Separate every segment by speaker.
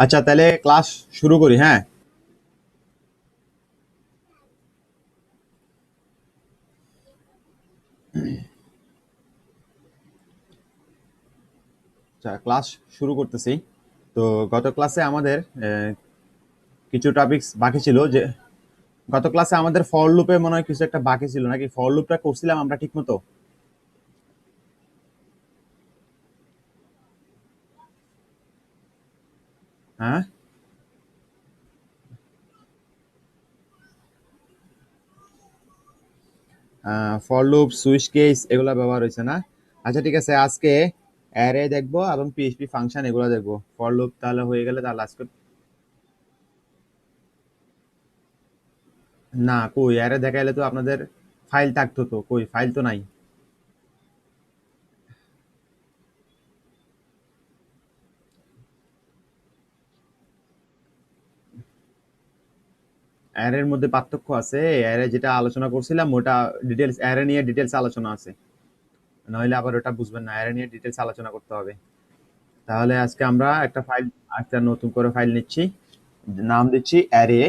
Speaker 1: আচ্ছা, তাহলে ক্লাস শুরু করি। হ্যাঁ, আচ্ছা, ক্লাস শুরু করতেছি। তো গত ক্লাসে আমাদের কিছু টপিকস বাকি ছিল। যে গত ক্লাসে আমাদের ফর লুপে মনে হয় কিছু একটা বাকি ছিল, নাকি ফর লুপটা করছিলাম আমরা ঠিক মতো? হ্যাঁ, ফর লুপ, সুইচ কেস এগুলো ব্যবহার হয়েছে না? আচ্ছা, ঠিক আছে, আজকে অ্যারে দেখবো এবং পিএইচপি ফাংশন এগুলো দেখবো। ফর লুপ তাহলে হয়ে গেলে তাহলে আজকে না, কই অ্যারে দেখাইলে তো আপনাদের ফাইল থাকতো, তো কই ফাইল তো নাই। অ্যারের মধ্যে পার্থক্য আছে। অ্যারে যেটা আলোচনা করছিলাম ওটা ডিটেলস, অ্যারে নিয়ে ডিটেলস আলোচনা আছে। নইলে আবার ওটা বুঝবেন না, অ্যারে নিয়ে ডিটেলস আলোচনা করতে হবে। তাহলে আজকে আমরা একটা ফাইল, একটা নতুন করে ফাইল নিচ্ছি, নাম দিচ্ছি অ্যারে,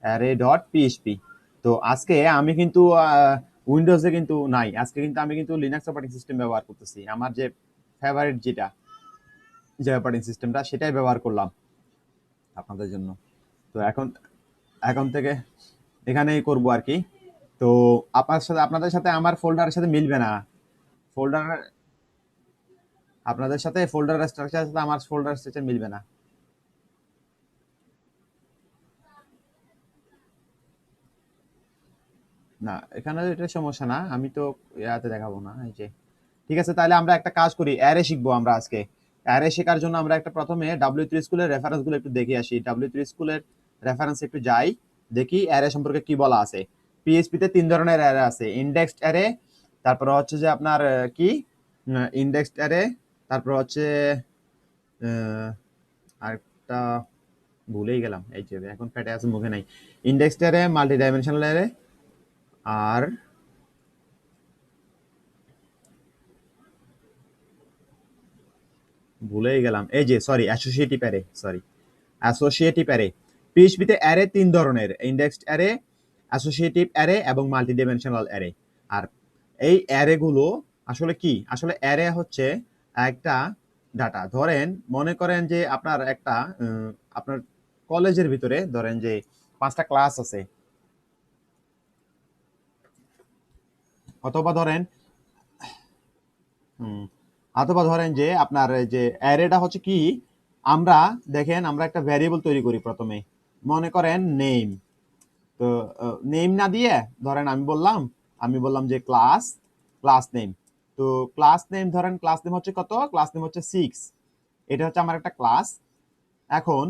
Speaker 1: অ্যারে ডট পিএইচপি। তো আজকে আমি কিন্তু উইন্ডোজে কিন্তু নাই, আজকে কিন্তু আমি কিন্তু লিনাক্স অপারেটিং সিস্টেম ব্যবহার করতেছি। আমার যে ফেভারিট যেটা, যে অপারেটিং সিস্টেমটা সেটাই ব্যবহার করলাম আপনাদের জন্য। তো এখন এখন থেকে এখানেই করব আর কি। তো আপনার সাথে, আপনাদের সাথে আমার ফোল্ডারের সাথে মিলবে না। ফোল্ডার, আপনাদের সাথে ফোল্ডার স্ট্রাকচারের সাথে আমার ফোল্ডার স্ট্রাকচার মিলবে না। না, এখানে এটা সমস্যা না, আমি তো ইয়াতে দেখাবো না, এই যে। ঠিক আছে, তাহলে আমরা একটা কাজ করি, অ্যারে শিখবো আমরা আজকে। অ্যারে শেখার জন্য আমরা একটা প্রথমে ডাব্লিউ3 স্কুলের রেফারেন্স গুলো একটু দেখে আসি। ডাব্লিউ3 স্কুলের রেফারেন্স একটু যাই, দেখি অ্যারে সম্পর্কে কি বলা আছে। পিএইচপি তে তিন ধরনের অ্যারে আছে: ইন্ডেক্সড অ্যারে, তারপর হচ্ছে যে আপনার কি ইন্ডেক্সড অ্যারে, তারপর হচ্ছে আরেকটা ভুলেই গেলাম, এই যে এখন ফেটে আছে মুখে নাই। Indexed array, multi dimensional array, আর ভুলেই গেলাম, এই যে sorry, associative array, sorry, associative array. পিএইচপিতে অ্যারে তিন ধরনের: ইন্ডেক্সড অ্যারে, অ্যাসোসিয়েটিভ অ্যারে এবং মাল্টি ডাইমেনশনাল অ্যারে। আর এই অ্যারে গুলো আসলে কি, আসলে অ্যারে হচ্ছে একটা ডাটা। ধরেন, মনে করেন যে আপনার একটা আপনার কলেজের ভিতরে ধরেন যে 5টা ক্লাস আছে, অথবা ধরেন হুম, অথবা ধরেন যে আপনার এই যে অ্যারেটা হচ্ছে কি, আমরা দেখেন আমরা একটা ভ্যারিয়েবল তৈরি করি প্রথমে, মনে করেন নেম। তো নেম না দিয়ে ধরেন আমি বললাম যে ক্লাস, ক্লাস নেম। তো ক্লাস নেম, ধরেন ক্লাস নেম হচ্ছে কত, ক্লাস নেম হচ্ছে 6। এটা হচ্ছে আমার একটা ক্লাস। এখন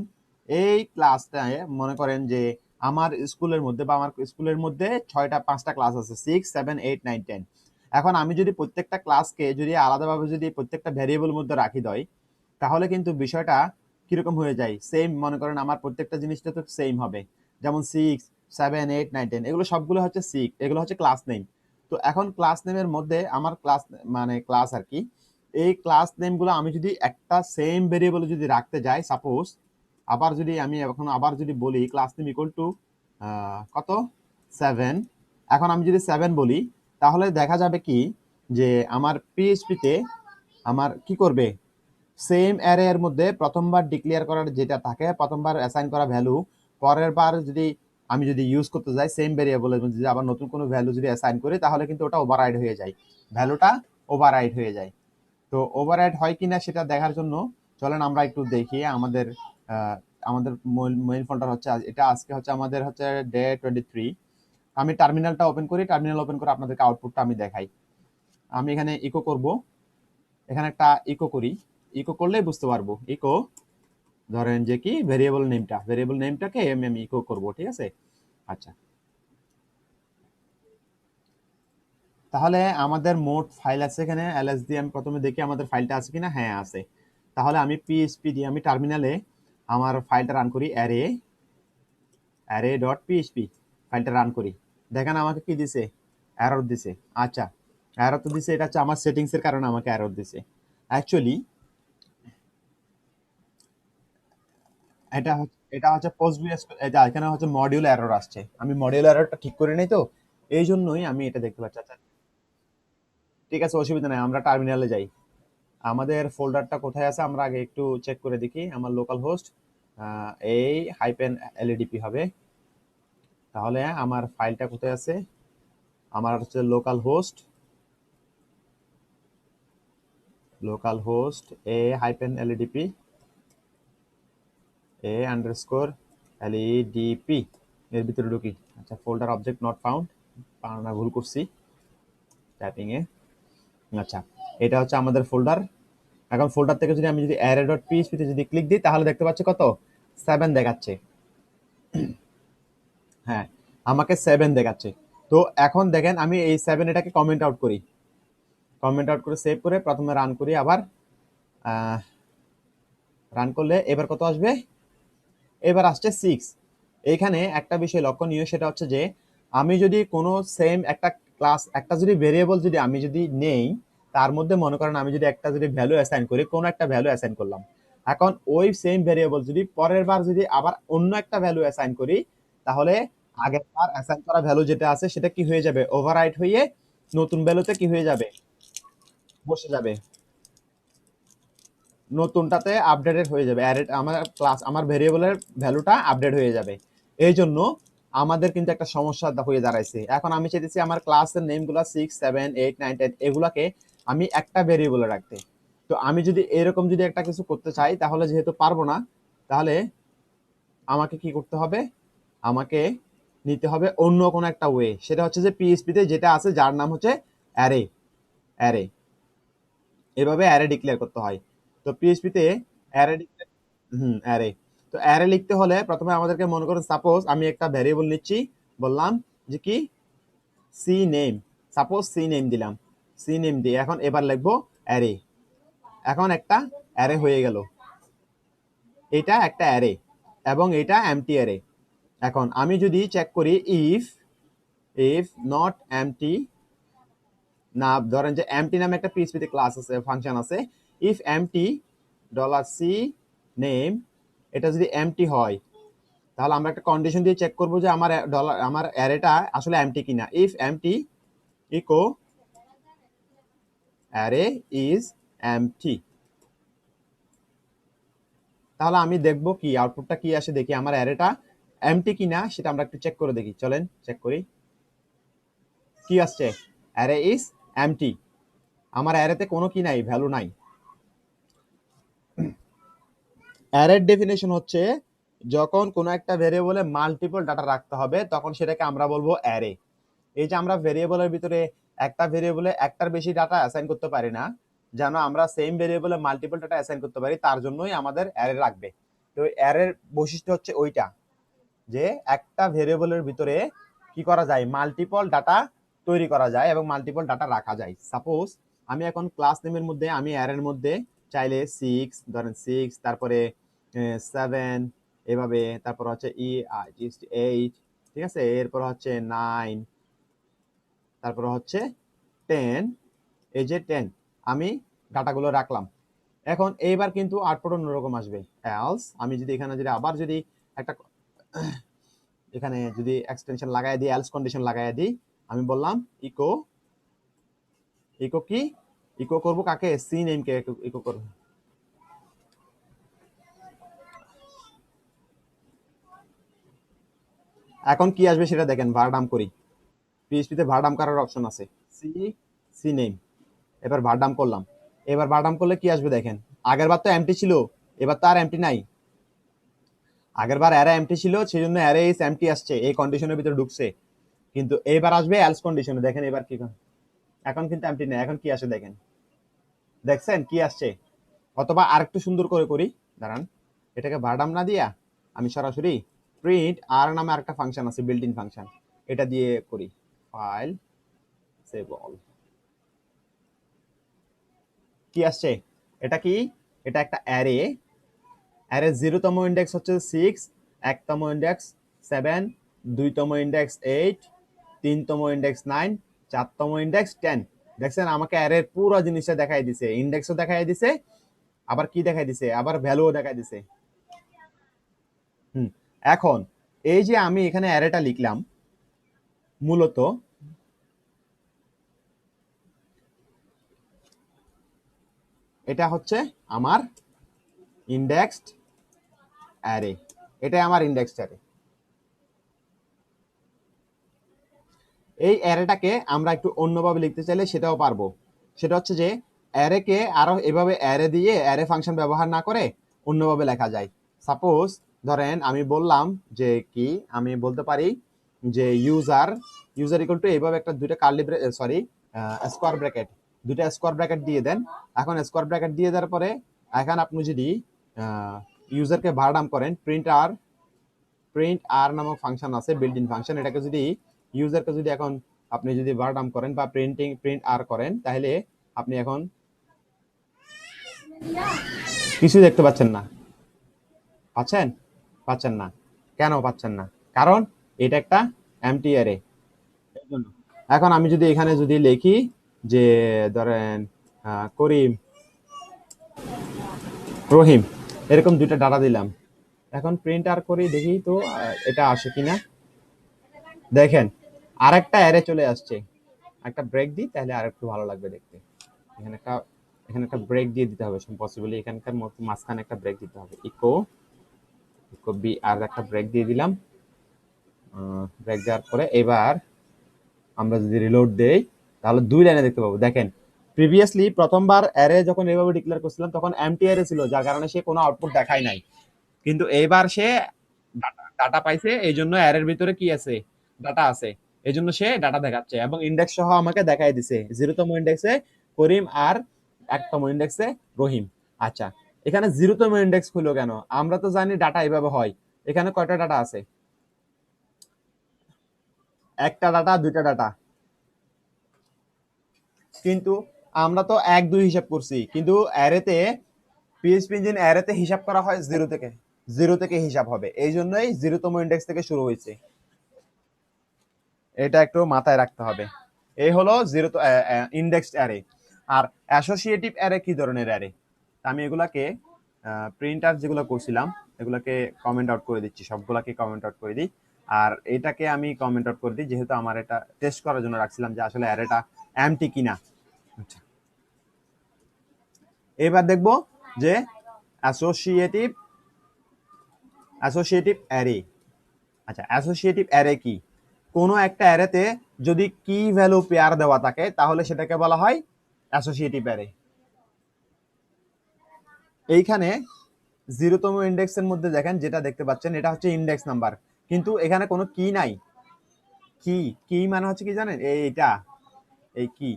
Speaker 1: এই ক্লাসটায় মনে করেন যে আমার স্কুলের মধ্যে বা আমার স্কুলের মধ্যে 5টা ক্লাস আছে: 6, 7, 8, 9, 10। এখন আমি যদি প্রত্যেকটা ক্লাসকে যদি আলাদাভাবে যদি প্রত্যেকটা ভ্যারিয়েবল মধ্যে রাখি দেয়, তাহলে কিন্তু বিষয়টা কিরকম হয়ে যায়, সেম মনে করেন আমার প্রত্যেকটা জিনিসটা তো সেম হবে। যেমন 6, 7, 8, 9, 10 এগুলো সবগুলো হচ্ছে এগুলো হচ্ছে ক্লাস নেম। তো এখন ক্লাস নেমের মধ্যে আমার ক্লাস, মানে ক্লাস আর কি, এই ক্লাস নেম গুলো আমি যদি একটা সেম ভেরিয়েবল যদি রাখতে যাই, সাপোজ আবার যদি আমি এখন আবার যদি বলি ক্লাস নেম ইকুয়াল টু কত, 7। এখন আমি যদি 7 বলি, তাহলে দেখা যাবে কি যে আমার পিএইচপিতে আমার কি করবে, সেম অ্যারে এর মধ্যে প্রথমবার ডিক্লেয়ার করার যেটা থাকে, প্রথমবার অ্যাসাইন করা ভ্যালু, পরের বার যদি আমি যদি ইউজ করতে যাই সেম ভেরিয়েবলের মধ্যে যদি আবার নতুন কোনো ভ্যালু যদি অ্যাসাইন করি, তাহলে কিন্তু ওটা ওভাররাইড হয়ে যায়, ভ্যালুটা ওভাররাইড হয়ে যায়। তো ওভাররাইড হয় কিনা সেটা দেখার জন্য চলেন আমরা একটু দেখি আমাদের আহ, আমাদের মেইন ফোল্ডার হচ্ছে এটা, আজকে হচ্ছে আমাদের হচ্ছে ডে 23। আমি টার্মিনালটা ওপেন করি, টার্মিনাল ওপেন করে আপনাদেরকে আউটপুটটা আমি দেখাই। আমি এখানে ইকো করব, এখানে একটা ইকো করি, ইকো করলেই বুঝতে পারবো। ইকো, ধরেন যে কি ভেরিয়েবল নেমটাকে আমি ইকো করব, ঠিক আছে। আচ্ছা, তাহলে আমাদের মোট ফাইল আছে এখানে এলএস দিয়ে। আমি প্রথমে দেখি আমাদের ফাইলটা আছে কিনা, হ্যাঁ আছে। তাহলে আমি পিএইচপি দিয়ে আমি টার্মিনালে আমার ফাইলটা রান করি, অ্যারে, অ্যারে ডট পিএইচপি, ফাইলটা রান করি। দেখেন আমাকে কি দিছে, এরর দিছে। আচ্ছা, এরর তো দিছে, এটা হচ্ছে আমার সেটিংস এর কারণে আমাকে এরর দিছে। অ্যাকচুয়ালি এটা হচ্ছে পোস্টগ্রেসিএল, এটা এখানে হচ্ছে মডিউল এরর আসছে, আমি মডিউল এররটা ঠিক করে নেই তো, এই জন্যই আমি এটা দেখতে পাচ্ছি। আচ্ছা ঠিক আছে, অসুবিধা নাই, আমরা টার্মিনালে যাই। আমাদের ফোল্ডারটা কোথায় আছে আমরা আগে একটু চেক করে দেখি। আমার লোকাল হোস্ট এই হাইপেন এলইডিপি হবে। তাহলে আমার ফাইলটা কোথায় আছে? আমার হচ্ছে local host A hyphen এলইডিপি A underscore এলইডিপি এর ভিতরে ঢুকি। আচ্ছা, ফোল্ডার অবজেক্ট নট ফাউন্ড, না ভুল করছি টাইপিং এ। আচ্ছা, এটা হচ্ছে আমাদের ফোল্ডার। এখন ফোল্ডার থেকে যদি আমি যদি অ্যারে ডট পিএইচপি তে যদি ক্লিক দিই, তাহলে দেখতে পাচ্ছি কত 7 দেখাচ্ছে। হ্যাঁ, আমাকে 7 দেখাচ্ছে। তো এখন দেখেন আমি এই 7 এটাকে কমেন্ট আউট করি, কমেন্ট আউট করে সেভ করে প্রথমে রান করি। আবার রান করলে এবার কত আসবে? এবার আসছে 6। এখানে একটা বিষয় লক্ষণীয়, সেটা হচ্ছে যে আমি যদি কোনো সেম একটা ক্লাস, একটা যদি ভেরিয়েবল যদি আমি যদি নেই, তার মধ্যে মনে করেন আমি যদি একটা যদি ভ্যালু অ্যাসাইন করি, কোনো একটা ভ্যালু অ্যাসাইন করলাম, এখন ওই সেম ভেরিয়েবল যদি পরের বার যদি আবার অন্য একটা ভ্যালু অ্যাসাইন করি, তাহলে আগের বার অ্যাসাইন করা ভ্যালু যেটা আছে সেটা কি হয়ে যাবে? ওভাররাইট হয়ে নতুন ভ্যালুতে কি হয়ে যাবে? বসে যাবে, নতুনটাতে আপডেটেড হয়ে যাবে। আমার ক্লাস, আমার ভেরিয়েবলের ভ্যালুটা আপডেট হয়ে যাবে। এই জন্য আমাদের কিন্তু একটা সমস্যা হয়ে দাঁড়াইছে। এখন আমি চাইতেছি আমার ক্লাসের নেমগুলো 6, 7, 8, 9, 10 এগুলাকে আমি একটা ভেরিয়েবলে রাখতে। তো আমি যদি এরকম যদি একটা কিছু করতে চাই, তাহলে যেহেতু পারবো না, তাহলে আমাকে কি করতে হবে? আমাকে নিতে হবে অন্য কোনো একটা ওয়ে। সেটা হচ্ছে যে পিএইচপি তে যেটা আছে, যার নাম হচ্ছে অ্যারে। অ্যারে, এভাবে অ্যারে ডিক্লেয়ার করতে হয়। তো পিএইচপি তে অ্যারে অ্যারে, তো অ্যারে লিখতে হলে প্রথমে আমাদেরকে মনে করুন সাপোজ আমি একটা ভ্যারিয়েবল নিচ্ছি, বললাম যে কি C name, suppose C name দিলাম, সি নেম দিয়ে এখন এবার লিখবো অ্যারে। এখন একটা অ্যারে হয়ে গেল, এটা একটা অ্যারে এবং এটা এমটি অ্যারে। এখন আমি যদি চেক করি ইফ ইফ নট এমটি, না ধরেন যে এমটি নামে একটা পিএইচপি তে ক্লাস আছে, ফাংশন আছে, ইফ এমটি $c নেম, এটা যদি এমটি হয়, তাহলে আমরা একটা কন্ডিশন দিয়ে চেক করব যে আমার অ্যারেটা আসলে এমটি কিনা। If empty echo array is empty, তাহলে আমি দেখব কি আউটপুটটা কি আসে, দেখি আমার অ্যারেটা এমটি কিনা সেটা আমরা একটু চেক করে দেখি। চলেন চেক করি কি আসছে। অ্যারে ইজ এমটি, আমার অ্যারেতে কোনো কি নাই, ভ্যালু নাই। অ্যারের ডেফিনেশন হচ্ছে যখন কোনো একটা ভেরিয়েবলে মাল্টিপল ডাটা রাখতে হবে, তখন সেটাকে আমরা বলবো অ্যারে। এই যে আমরা ভেরিয়েবলের ভিতরে একটা ভেরিয়েবলে একটার বেশি ডাটা অ্যাসাইন করতে পারি না, যেন আমরা সেম ভেরিয়েবলে মাল্টিপল ডাটা অ্যাসাইন করতে পারি, তার জন্যই আমাদের অ্যারে রাখবে। তো অ্যারের বৈশিষ্ট্য হচ্ছে ওইটা, যে একটা ভেরিয়েবলের ভিতরে কি করা যায়, মাল্টিপল ডাটা তৈরি করা যায় এবং মাল্টিপল ডাটা রাখা যায়। সাপোজ আমি এখন ক্লাস নেমের মধ্যে, আমি অ্যারের মধ্যে চাইলে 6 ধরেন 6, তারপরে 7 এভাবে, তারপর হচ্ছে 8, ঠিক আছে, এরপর হচ্ছে 9, তারপর হচ্ছে 10, এই যে 10 আমি ডাটাগুলো রাখলাম। এখন এইবার কিন্তু আউটপুট অন্যরকম আসবে। এলস আমি যদি এখানে যদি আবার যদি একটা এখানে যদি এক্সটেনশন লাগাই দিই, এলস কন্ডিশন লাগাই দিই, আমি বললাম ইকো, ইকো কি ইকো করব কাকে? সি নেম কে ইকো করব। এখন কি আসবে সেটা দেখেন, ভারডাম করি। পিএইচপি তে ভারডাম করার অপশন আছে, সি সি নেম, এবার ভারডাম করলাম। এবার ভারডাম করলে কি আসবে দেখেন, আগের বার তো এমটি ছিল, এবার তো আর এমটি নাই। আগের বার অ্যারে এমটি ছিল, সেই জন্য অ্যারে ইজ এমটি আসছে, এই কন্ডিশনের ভিতরে ঢুকছে। কিন্তু এইবার আসবে এলস কন্ডিশনে, দেখেন এবার কি, এখন কিন্তু এমটি নেই, এখন কি আসে দেখেন, দেখছেন কি আসছে? অথবা আরেকটু সুন্দর করে করি, দাঁড়ান, এটাকে ভারডাম না দিয়া আমি সরাসরি প্রিন্ট আর নামে আরেকটা ফাংশন আছে, বিল্ট ইন ফাংশন, এটা দিয়ে করি। ফাইল সেভ অল, কি আসছে? এটা কি? এটা একটা অ্যারে। অ্যারে 0তম ইন্ডেক্স হচ্ছে 6, 1তম ইন্ডেক্স 7, 2তম ইন্ডেক্স 8, 3তম ইন্ডেক্স 9, 4তম ইন্ডেক্স 10। দেখছেন আমাকে অ্যারের পুরো জিনিসটা দেখাই দিছে, ইন্ডেক্সও দেখাই দিছে, আবার কি দেখাই দিছে, আবার ভ্যালুও দেখাই দিছে। হুম এখন এই যে আমি এখানে অ্যারেটা লিখলাম, মূলত এটা হচ্ছে আমার ইন্ডেক্সড অ্যারে, এটাই আমার ইন্ডেক্সড অ্যারে। এই অ্যারেটাকে আমরা একটু অন্যভাবে লিখতে চাইলে সেটাও পারবো। সেটা হচ্ছে যে অ্যারেকে আরো এভাবে অ্যারে দিয়ে অ্যারে ফাংশন ব্যবহার না করে অন্যভাবে লেখা যায়। সাপোজ ধরেন আমি বললাম যে কি, আমি বলতে পারি যে ইউজার ইউজার ইকুয়াল টু এইভাবে একটা দুইটা কার্লি সরি স্কোয়ার ব্র্যাকেট, দুইটা স্কোয়ার ব্র্যাকেট দিয়ে দেন। এখন স্কোয়ার ব্র্যাকেট দিয়ে দেওয়ার পরে এখন আপনি যদি ইউজারকে ভারডাম করেন, প্রিন্ট আর নামক ফাংশন আছে, বিল্ট ইন ফাংশন, এটাকে যদি ইউজারকে যদি এখন আপনি যদি ভারডাম করেন বা প্রিন্ট আর করেন, তাহলে আপনি এখন কিছু দেখতে পাচ্ছেন না। পাচ্ছেন? পাচ্ছেন না। কেন পাচ্ছেন না? কারণ এটা একটা এমটি অ্যারে। এখন আমি যদি এখানে যদি লিখি যে ধরেন করিম, রহিম, এরকম দুইটা ডাটা দিলাম, এখন প্রিন্ট আর করি দেখি তো এটা আসে কিনা। দেখেন আরেকটা অ্যারে চলে আসছে। একটা ব্রেক দিই তাহলে আর একটু ভালো লাগবে দেখতে। এখানে একটা এখানে একটা ব্রেক দিয়ে দিতে হবে পসিবলি, এখানকার মাঝখানে একটা ব্রেক দিতে হবে। ইকো ইকো বি আর একটা ব্রেক দিয়ে দিলাম। ব্রেক দেওয়ার পরে এবার আমরা যদি রিলোড দেই তাহলে দুই লাইনে দেখতে পাবো। দেখেন প্রিভিয়াসলি প্রথমবার অ্যারে যখন এইভাবে ডিক্লেয়ার করছিলাম তখন এমটি অ্যারে ছিল, যার কারণে সে কোনো আউটপুট দেখায় নাই। কিন্তু এইবার সে ডাটা পাইছে, এই জন্য অ্যারের ভিতরে কি আছে, ডাটা আছে, এই জন্য সে ডাটা দেখাচ্ছে এবং ইন্ডেক্স সহ আমাকে দেখাই দিছে 0তম ইন্ডেক্সে করিম আর 1তম ইন্ডেক্সে রহিম। আচ্ছা, এখানে 0তম ইন্ডেক্স হলো কেন? আমরা তো জানি ডাটা এইভাবে হয়। এখানে কয়টা ডাটা আছে? একটা ডাটা, দুইটা ডাটা। কিন্তু আমরা তো 1 2 হিসাব করছি, কিন্তু অ্যারেতে পিএইচপি ইঞ্জিন অ্যারেতে হিসাব করা হয় জিরো থেকে হিসাব হবে, এই জন্যই 0তম ইন্ডেক্স থেকে শুরু হয়েছে। এটা একটু মাথায় রাখতে হবে। এই হলো জিরো ইন্ডেক্সড অ্যারে। আর অ্যাসোসিয়েটিভ অ্যারে কি ধরনের অ্যারে? আমি এগুলাকে প্রিন্টার যেগুলো করছিলাম এগুলাকে কমেন্ট আউট করে দিচ্ছি, সবগুলাকে কমেন্ট আউট করে দিই। আর এটাকে আমি কমেন্ট আউট করে দিই, যেহেতু আমার এটা টেস্ট করার জন্য রাখছিলাম যে আসলে অ্যারেটা এমটি কিনা। আচ্ছা, এবার দেখব যে অ্যাসোসিয়েটিভ অ্যাসোসিয়েটিভ অ্যারে। আচ্ছা, অ্যাসোসিয়েটিভ অ্যারে কি? কোনো একটা অ্যারেতে যদি কি ভ্যালু পেয়ার দেওয়া থাকে তাহলে সেটাকে বলা হয় অ্যাসোসিয়েটিভ অ্যারে। এইখানে 0তম ইন্ডেক্সের মধ্যে দেখেন যেটা দেখতে পাচ্ছেন এটা হচ্ছে ইন্ডেক্স নাম্বার, কিন্তু এখানে কোনো কি নাই। কি কি মানে হচ্ছে কি জানেন? এইটা এই কি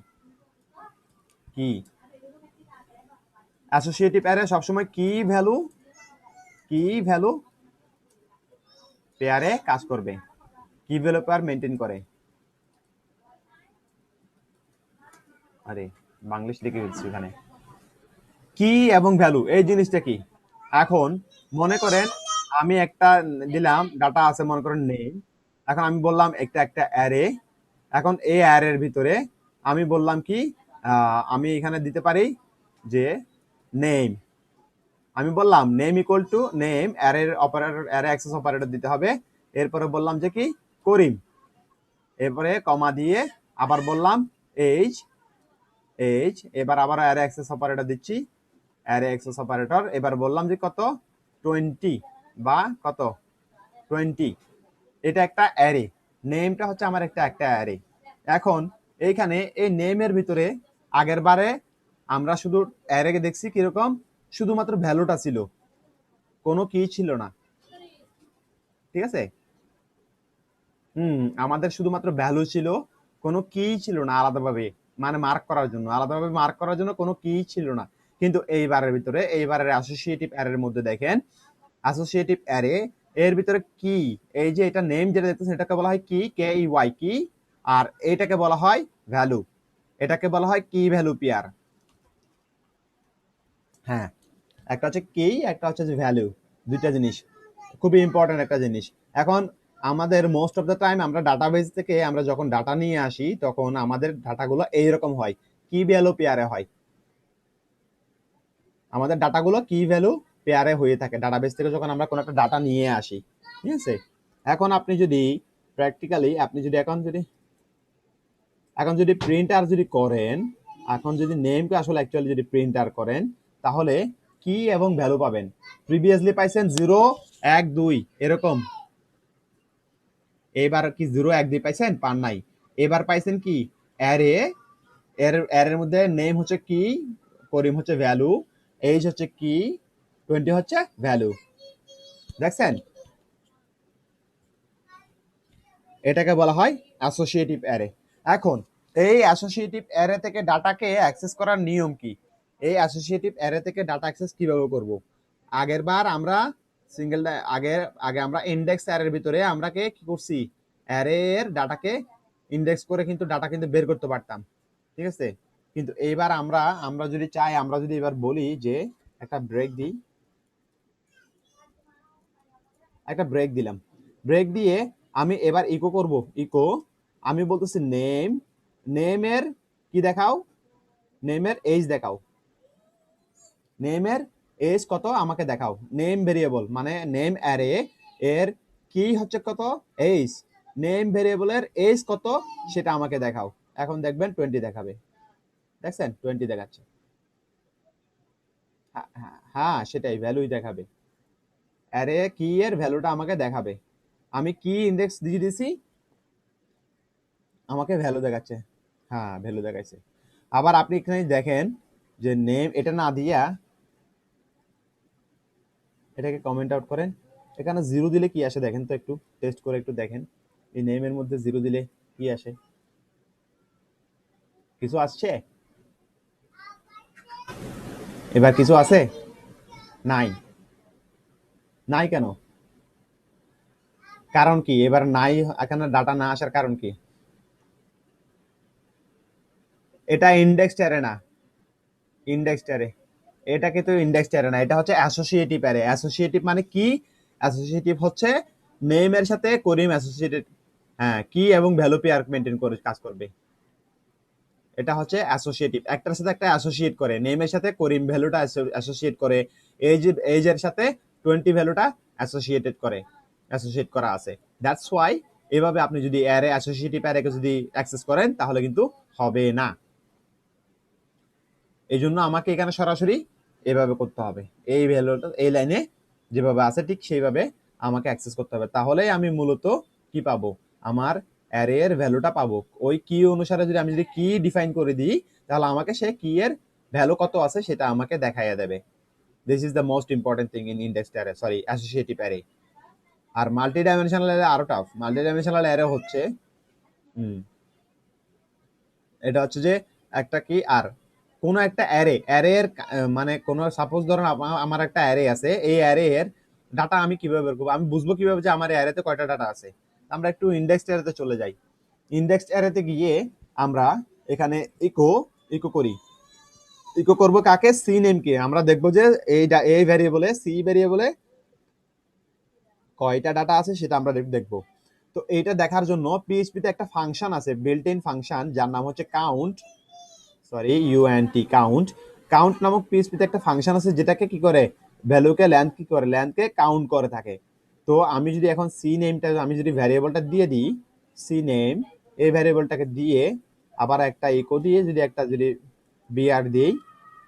Speaker 1: কি অ্যাসোসিয়েটিভ অ্যারে সবসময় কি ভ্যালু পেয়ারে কাজ করবে, কি ভ্যালু পেয়ার মেনটেন করে। আরে বাংলিশ লিখে দিচ্ছি এখানে। কি এবং ভ্যালু এই জিনিসটা কি? এখন মনে করেন আমি একটা দিলাম ডাটা আছে, মনে করেন নেম। এখন আমি বললাম একটা একটা অ্যারে। এখন এই অ্যারের ভিতরে আমি বললাম কি, আমি এখানে দিতে পারি যে নেম। আমি বললাম নেম ইকুয়াল টু নেম, অ্যারের অপারেটর, অ্যারে অ্যাক্সেস অপারেটর দিতে হবে। এরপরে বললাম যে কি করিম, এরপরে কমা দিয়ে আবার বললাম এইজ এইজ, এবার আবার অ্যারে অ্যাক্সেস অপারেটর দিচ্ছি, অ্যারে অ্যাক্সেস অপারেটর। এবার বললাম যে কত 20 বা কত 20। এটা একটা অ্যারে, নেমটা হচ্ছে আমার একটা একটা অ্যারে। এখন এইখানে এই নেমের ভিতরে আগের বারে আমরা শুধু অ্যারেকে দেখছি কিরকম, শুধুমাত্র ভ্যালুটা ছিল, কোনো কি ছিল না। ঠিক আছে? আমাদের শুধুমাত্র ভ্যালু ছিল, কোনো কি ছিল না আলাদাভাবে, মানে মার্ক করার জন্য, আলাদাভাবে মার্ক করার জন্য কোনো কি ছিল না। কিন্তু এইবারের ভিতরে, এইবারের অ্যাসোসিয়েটিভ অ্যারের মধ্যে দেখেন, অ্যাসোসিয়েটিভ অ্যারে এর ভিতরে কি, এই যে এটা নেম যেটা দেখতেছেন এটাকে বলা হয় কি, কে ই ওয়াই কি, আর এটাকে বলা হয় ভ্যালু, এটাকে বলা হয় কি ভ্যালু পেয়ার। হ্যাঁ, একটা হচ্ছে কি, একটা হচ্ছে ভ্যালু, দুইটা জিনিস খুবই ইম্পর্টেন্ট একটা জিনিস। এখন আমাদের মোস্ট অফ দ্য টাইম আমরা ডাটাবেস থেকে আমরা যখন ডাটা নিয়ে আসি তখন আমাদের ডাটাগুলো এইরকম হয়, কি ভ্যালু পেয়ারে হয়। আমাদের ডাটাগুলো কি ভ্যালু পেয়ারে হয়ে থাকে ডাটাবেস থেকে যখন আমরা কোনো একটা ডাটা নিয়ে আসি, ঠিক আছে। এখন আপনি যদি প্র্যাকটিক্যালি আপনি যদি এখন যদি প্রিন্টার যদি করেন, এখন যদি নেমকে আসলে অ্যাকচুয়ালি যদি প্রিন্টার করেন, তাহলে কি এবং ভ্যালু পাবেন। প্রিভিয়াসলি পাইছেন 0 1 2 এরকম, এবার কি 0 1 2 পাইছেন? পান নাই। এবার পাইছেন কি অ্যারে, এর মধ্যে নেম হচ্ছে কি, করিম হচ্ছে ভ্যালু, এইজ হচ্ছে কি, 20 হচ্ছে ভ্যালু। দেখছেন, এটাকে বলা হয় অ্যাসোসিয়েটিভ অ্যারে। এখন এই অ্যাসোসিয়েটিভ অ্যারে থেকে ডাটাকে অ্যাক্সেস করার নিয়ম কি? এই অ্যাসোসিয়েটিভ অ্যারে থেকে ডাটা অ্যাক্সেস কিভাবে করব? আগের বার আমরা সিঙ্গেল আগে আমরা ইন্ডেক্স অ্যারের ভিতরে আমরা কি করছি, অ্যারে এর ডাটাকে ইন্ডেক্স করে কিন্তু ডাটা কিন্তু বের করতে পারতাম, ঠিক আছে। কিন্তু এইবার আমরা আমরা যদি চাই, আমরা যদি এবার বলি যে একটা ব্রেক দিই, একটা ব্রেক দিলাম, ব্রেক দিয়ে আমি এবার ইকো করব, ইকো আমি বলতেছি নেম, নেমের কি দেখাও, নেমের এজ দেখাও, নেমের এজ কত আমাকে দেখাও। নেম ভেরিয়েবল মানে নেম অ্যারে এর কি হচ্ছে কত, এজ, নেম ভেরিয়েবলের এজ কত সেটা আমাকে দেখাও। এখন দেখবেন 20 দেখাবে, দেখছেন 20 দেখাচ্ছে। হ্যাঁ সেটাই ভ্যালুই দেখাবে, অ্যারে কি এর ভ্যালুটা আমাকে দেখাবে। আমি কি ইন্ডেক্স দিয়ে দিছি, আমাকে ভ্যালু দেখাচ্ছে, হ্যাঁ ভ্যালু দেখাইছে। আবার আপনি এখানে দেখেন যে নেম এটা না দিয়া এটাকে কমেন্ট আউট করেন, এখানে 0 দিলে কি আসে দেখেন তো, একটু টেস্ট করে একটু দেখেন এই নেমের মধ্যে 0 দিলে কি আসে, কিছু আসছে? এবার কিছু আছে? নাই। নাই কেন? কারণ কি এবার নাই, এখানে ডাটা না আসার কারণ কি? এটা ইন্ডেক্সড অ্যারে না, ইন্ডেক্সড অ্যারে, এটা কিন্তু ইন্ডেক্সড অ্যারে না, এটা হচ্ছে অ্যাসোসিয়েটিভ অ্যারে। অ্যাসোসিয়েটিভ মানে কি? অ্যাসোসিয়েটিভ হচ্ছে নেমের সাথে করিম অ্যাসোসিয়েটেড, হ্যাঁ কি এবং ভ্যালু পেয়ার মেনটেন করে কাজ করবে। এটা হচ্ছে অ্যাসোসিয়েটিভ, একটার সাথে একটা অ্যাসোসিয়েট করে, নেমের সাথে করিম ভ্যালুটা অ্যাসোসিয়েট করে, এজ এর সাথে 20 ভ্যালুটা অ্যাসোসিয়েটেড করে, অ্যাসোসিয়েট করা আছে। দ্যাটস ওয়াই এভাবে আপনি যদি অ্যারে অ্যাসোসিয়েটিভ অ্যারেকে যদি অ্যাক্সেস করেন তাহলে কিন্তু হবে না। এই জন্য আমাকে এখানে সরাসরি এভাবে করতে হবে, এই ভ্যালুটা এই লাইনে যেভাবে আছে ঠিক সেইভাবে আমাকে অ্যাক্সেস করতে হবে, তাহলেই আমি মূলত কি পাবো, আমার অ্যারে এর ভ্যালুটা পাবো। ওই কি অনুসারে যদি আমি যদি কি ডিফাইন করে দিই তাহলে আমাকে সে কি এর ভ্যালু কত আছে সেটা আমাকে দেখাইয়া দেবে। This is the most important thing in indexed array, sorry associative array. আর মাল্টি ডাইমেনশনাল অ্যারে আরো টাফ। মাল্টি ডাইমেনশনাল অ্যারে হচ্ছে এটা হচ্ছে যে একটা কি, আর কোন একটা অ্যারে, অ্যারের মানে কোন সাপোজ ধরুন আমার একটা অ্যারে আছে, এই অ্যারে এর ডাটা আমি কিভাবে বের করবো, আমি বুঝবো কিভাবে যে আমার অ্যারেতে কয়টা ডাটা আছে? আমরা একটু ইন্ডেক্সড অ্যারেতে চলে যাই। ইন্ডেক্সড অ্যারেতে গিয়ে আমরা এখানে ইকো ইকো করি, ইকো করব কাকে, সি নেম কে। আমরা দেখবো যে এই ভ্যারিয়েবলে সি ভ্যারিয়েবলে কয়টা ডাটা আছে সেটা আমরা দেখবো। তো এইটা দেখার জন্য পিএইচপি তে একটা ফাংশন আছে, বিল্ট ইন ফাংশন, যার নাম হচ্ছে কাউন্ট, সরি ইউএনটি, কাউন্ট। কাউন্ট নামক পিএইচপি তে একটা ফাংশন আছে যেটাকে কি করে, ভ্যালুকে লেন্থ কি করে, লেন্থকে কাউন্ট করে থাকে। তো আমি যদি এখন সি নেমটা আমি যদি ভ্যারিয়েবলটা দিয়ে দিই, সি নেম এই ভ্যারিয়েবলটাকে দিয়ে আবার একটা ইকো দিয়ে যদি একটা যদি বিআর দিই,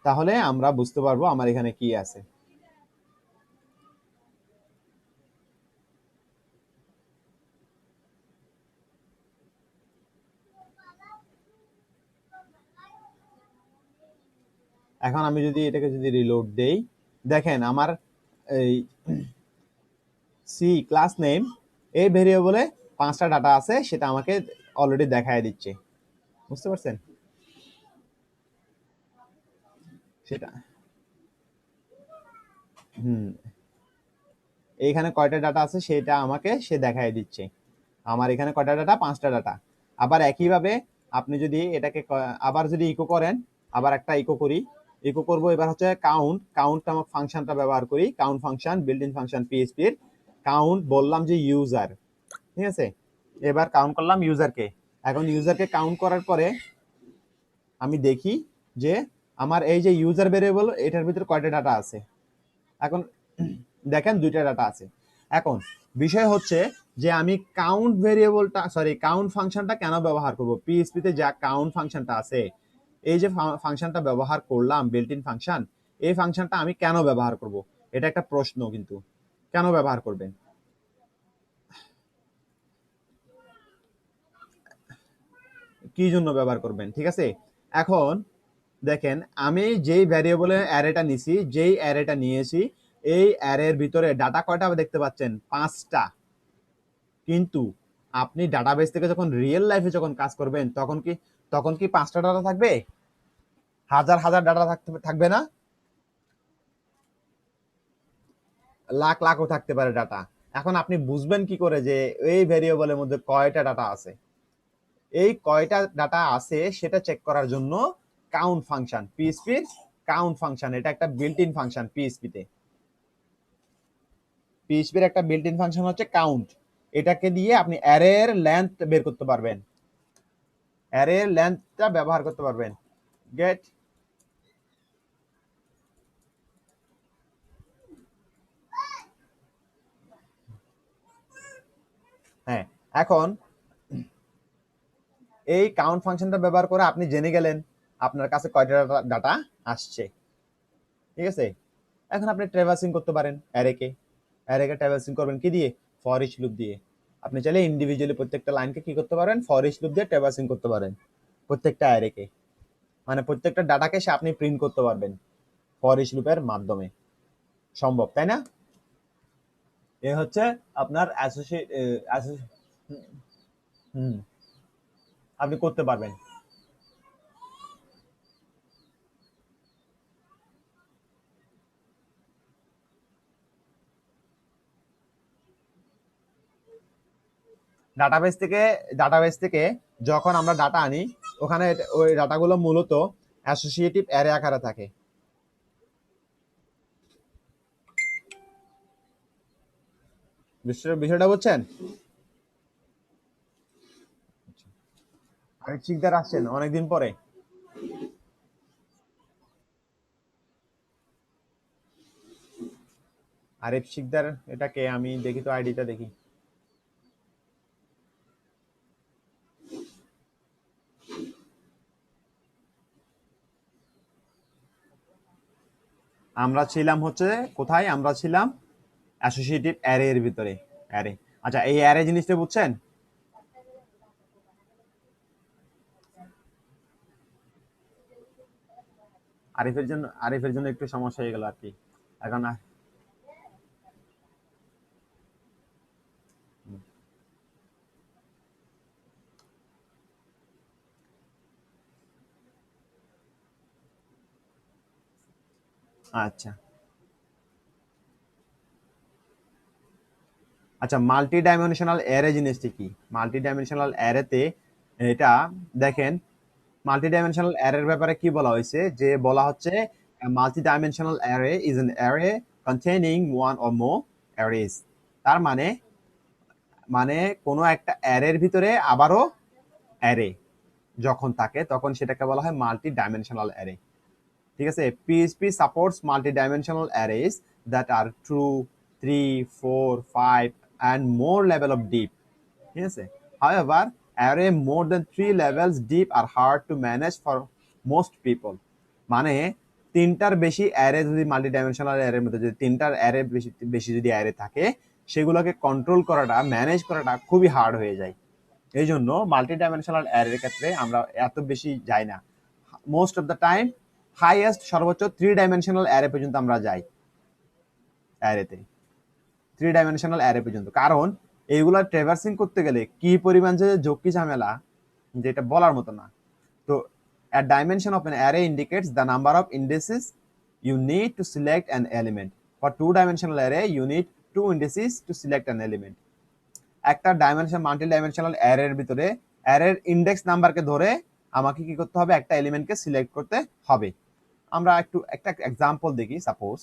Speaker 1: তাহলে আমরা বুঝতে পারবো আমার এখানে কি আছে। এখন আমি যদি এটাকে যদি রিলোড দেই, দেখেন আমার এই সি ক্লাস নেম এই ভেরিয়েবলে 5টা ডাটা আছে সেটা আমাকে অলরেডি দেখায় দিচ্ছে, বুঝতে পারছেন? সেটা হুম, এইখানে কয়টা ডাটা আছে সেটা আমাকে সে দেখায় দিচ্ছে। আমার এখানে কয়টা ডাটা, 5টা ডাটা। আবার একইভাবে আপনি যদি এটাকে আবার যদি ইকো করেন, আবার একটা ইকো করি, ইকো করব এবার হচ্ছে কাউন্ট, কাউন্ট নামক ফাংশনটা ব্যবহার করি, count function, built in function PHP এর। কাউন্ট বললাম যে ইউজার, ঠিক আছে। এবার কাউন্ট করলাম ইউজারকে। এখন ইউজারকে কাউন্ট করার পরে আমি দেখি যে আমার এই যে ইউজার ভেরিয়েবল এটার ভিতরে কয়টা ডাটা আছে। এখন দেখেন দুইটা ডাটা আছে। এখন বিষয় হচ্ছে যে আমি কাউন্ট ভেরিয়েবলটা কাউন্ট ফাংশনটা কেন ব্যবহার করব? পিএইচপিতে যা কাউন্ট ফাংশনটা আছে, এই যে ফাংশনটা ব্যবহার করলাম বিল্ট ইন ফাংশন, এই ফাংশনটা আমি কেন ব্যবহার করব? এটা একটা প্রশ্ন, কিন্তু কেন ব্যবহার করবেন, কি জন্য ব্যবহার করবেন, ঠিক আছে? এখন দেখেন আমি যেই ভ্যারিয়েবলের অ্যারেটা নিছি, যেই অ্যারেটা নিয়েছি, এই অ্যারের ভিতরে ডাটা কয়টা দেখতে পাচ্ছেন? 5টা। কিন্তু আপনি ডাটাবেস থেকে যখন রিয়েল লাইফে যখন কাজ করবেন তখন কি 5টা ডাটা থাকবে? হাজার হাজার ডাটা থাকবে না? লাখ লাখও থাকতে পারে ডাটা। এখন আপনি বুঝবেন কি করে যে এই ভেরিয়েবলের মধ্যে কয়টা ডাটা আছে? এই কয়টা ডাটা আছে সেটা চেক করার জন্য কাউন্ট ফাংশন, পিএইচপির কাউন্ট ফাংশন, এটা একটা বিল্ট ইন ফাংশন পিএইচপিতে। পিএইচপির একটা বিল্ট ইন ফাংশন হচ্ছে কাউন্ট। এটাকে দিয়ে আপনি অ্যারের লেন্থ বের করতে পারবেন, অ্যারের লেন্থটা ব্যবহার করতে পারবেন। গেট? হ্যাঁ। এখন এই কাউন্ট ফাংশনটা ব্যবহার করে আপনি জেনে গেলেন আপনার কাছে কয়টা ডাটা আসছে, ঠিক আছে? এখন আপনি ট্র্যাভার্সিং করতে পারেন অ্যারেকে। অ্যারেকে ট্র্যাভার্সিং করবেন কি দিয়ে? ফর ইচ লুপ দিয়ে। আপনি চাইলে ইন্ডিভিজুয়ালি প্রত্যেকটা লাইনকে কি করতে পারেন? ফর ইচ লুপ দিয়ে ট্র্যাভার্সিং করতে পারেন প্রত্যেকটা অ্যারেকে, মানে প্রত্যেকটা ডাটাকে সে আপনি প্রিন্ট করতে পারবেন ফর ইচ লুপের মাধ্যমে। সম্ভব, তাই না? এ হচ্ছে আপনার অ্যাসোসিয়েট। হুম, আপনি করতে পারবেন। ডাটাবেস থেকে যখন আমরা ডাটা আনি, ওখানে ওই ডাটাগুলো মূলত অ্যাসোসিয়েটিভ অ্যারে আকারে থাকে। বিষয়টা বুঝছেন? আরেক শিকদার আসছেন অনেকদিন পরে। আরিফ শিকদার, এটাকে আমি দেখি তো, আইডিটা দেখি। আমরা ছিলাম হচ্ছে কোথায়? আমরা ছিলাম অ্যাসোসিয়েটিভ অ্যারে এর ভিতরে। অ্যারে, আচ্ছা এই অ্যারে জিনিসটা বুঝছেন? আরিফের জন্য একটু সমস্যা হয়ে গেল আর কি। এখন আচ্ছা আচ্ছা, মাল্টি ডাইমেনশনাল অ্যারে জিনিসটা কি? মাল্টি ডাইমেনশনাল অ্যারেতে এটা দেখেন, মাল্টি ডাইমেনশনাল অ্যারের ব্যাপারে কি বলা হয়েছে, যে বলা হচ্ছে multi dimensional array is an array containing one or more arrays. তার মানে মানে কোনো একটা অ্যারের ভিতরে আবারও অ্যারে যখন থাকে তখন সেটাকে বলা হয় মাল্টি ডাইমেনশনাল অ্যারে, ঠিক আছে? PHP supports multi dimensional arrays that are true, 3, 4, 5 and more level of deep, ঠিক আছে? However, array more than 3 levels deep are hard to manage for most people. মানে তিনটার বেশি অ্যারে যদি মাল্টি ডাইমেনশনাল অ্যারের মধ্যে যদি তিনটার অ্যারে বেশি বেশি যদি অ্যারে থাকে, সেগুলোকে কন্ট্রোল করাটা, ম্যানেজ করাটা খুবই হার্ড হয়ে যায়। এই জন্য মাল্টি ডাইমেনশনাল অ্যারের ক্ষেত্রে আমরা এত বেশি যাই না। Most of the time highest সর্বোচ্চ 3 ডাইমেনশনাল অ্যারে পর্যন্ত আমরা যাই অ্যারেতে, 3 ডাইমেনশনাল অ্যারে পর্যন্ত। কারণ এইগুলা ট্রেভার্সিং করতে গেলে কি পরিমাণ যে ঝক্কি ঝামেলা, যেটা বলার মতো না। তো a dimension of an array indicates the number of indices you need to select an element. For 2 dimensional array you need 2 indices to select an element. একটা ডাইমেনশন মাল্টি ডাইমেনশনাল অ্যারের ভিতরে অ্যারের ইন্ডেক্স নাম্বারকে ধরে আমাকে কি করতে হবে? একটা এলিমেন্টকে সিলেক্ট করতে হবে। আমরা একটা এক্সাম্পল দেখি। সাপোজ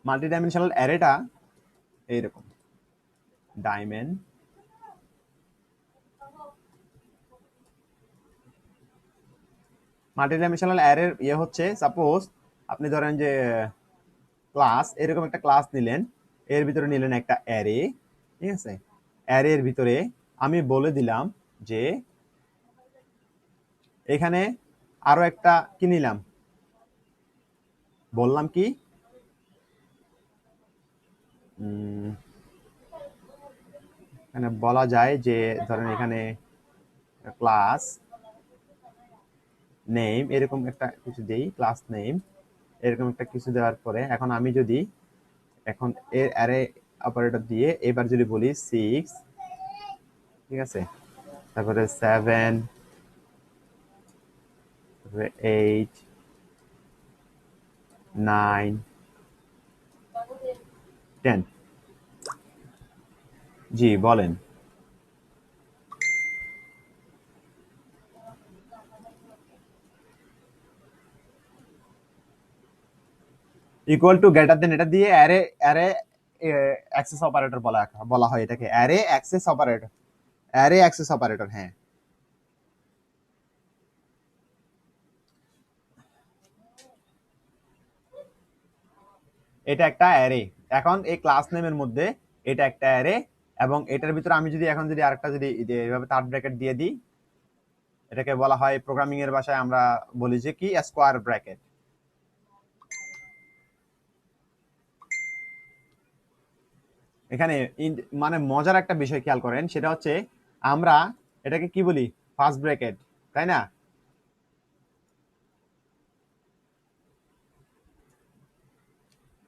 Speaker 1: মাল্টি ডাইমেনশনাল অ্যারেটা এইরকম, ডাইমেন মাল্টিডাইমেনশনাল অ্যারের হচ্ছে সাপোজ আপনি ধরেন যে ক্লাস, এরকম একটা ক্লাস নিলেন, এর ভিতরে নিলেন একটা অ্যারে, ঠিক আছে? অ্যারের ভিতরে আমি বলে দিলাম যে এখানে আরো একটা কি নিলাম, বললাম কি এখানে বলা যায় যে ধরেন এখানে ক্লাস নেম এরকম একটা কিছু দেই, ক্লাস নেম এরকম একটা কিছু দেওয়ার পরে এখন আমি যদি এখন এর অ্যারে অপারেটর দিয়ে এবার যদি বলি 6, ঠিক আছে, তারপরে 7, তারপরে 8, 9, 10। জি বলেন। ইকুয়াল টু গ্রেটার দেন এটা দিয়ে অ্যারে অ্যারে অ্যাক্সেস অপারেটর বলা বলা হয় এটাকে, array access operator, array access operator. হ্যাঁ, এটা একটা অ্যারে। এখন এই ক্লাস নেমের মধ্যে এটা একটা অ্যারে, এবং এটার ভিতরে আমি যদি এখন যদি আরেকটা যদি এইভাবে থার্ড ব্র্যাকেট দিয়ে দিই, এটাকে বলা হয় প্রোগ্রামিং এর ভাষায় আমরা বলি যে কি স্কোয়ার ব্র্যাকেট। এখানে মানে মজার একটা বিষয় খেয়াল করেন, সেটা হচ্ছে আমরা এটাকে কি বলি, ফার্স্ট ব্র্যাকেট, তাই না?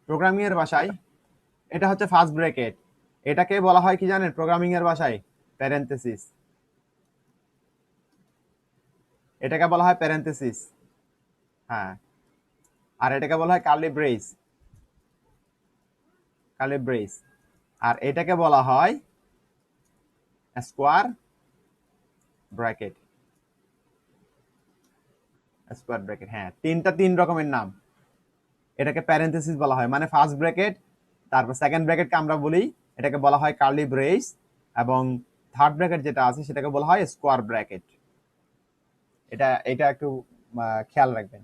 Speaker 1: প্রোগ্রামিং এর ভাষায় এটা হচ্ছে ফার্স্ট ব্র্যাকেট, এটাকে বলা হয় কি জানেন প্রোগ্রামিং এর ভাষায়, প্যারেনথেসিস। এটাকে বলা হয় প্যারেনথেসিস। হ্যাঁ, আর এটাকে বলা হয় কার্লি ব্রেস, কার্লি ব্রেস। আর এটাকে বলা হয় স্কোয়ার ব্র্যাকেট, স্কোয়ার ব্র্যাকেট। হ্যাঁ, তিন রকমের নাম। এটাকে প্যারেনথেসিস বলা হয়, মানে ফার্স্ট ব্র্যাকেট, তারপর সেকেন্ড ব্র্যাকেটকে আমরা বলি, এটাকে বলা হয় কার্লি ব্রেস, এবং থার্ড ব্র্যাকেট যেটা আছে সেটাকে বলা হয় স্কোয়ার ব্র্যাকেট। এটা এটা একটু খেয়াল রাখবেন।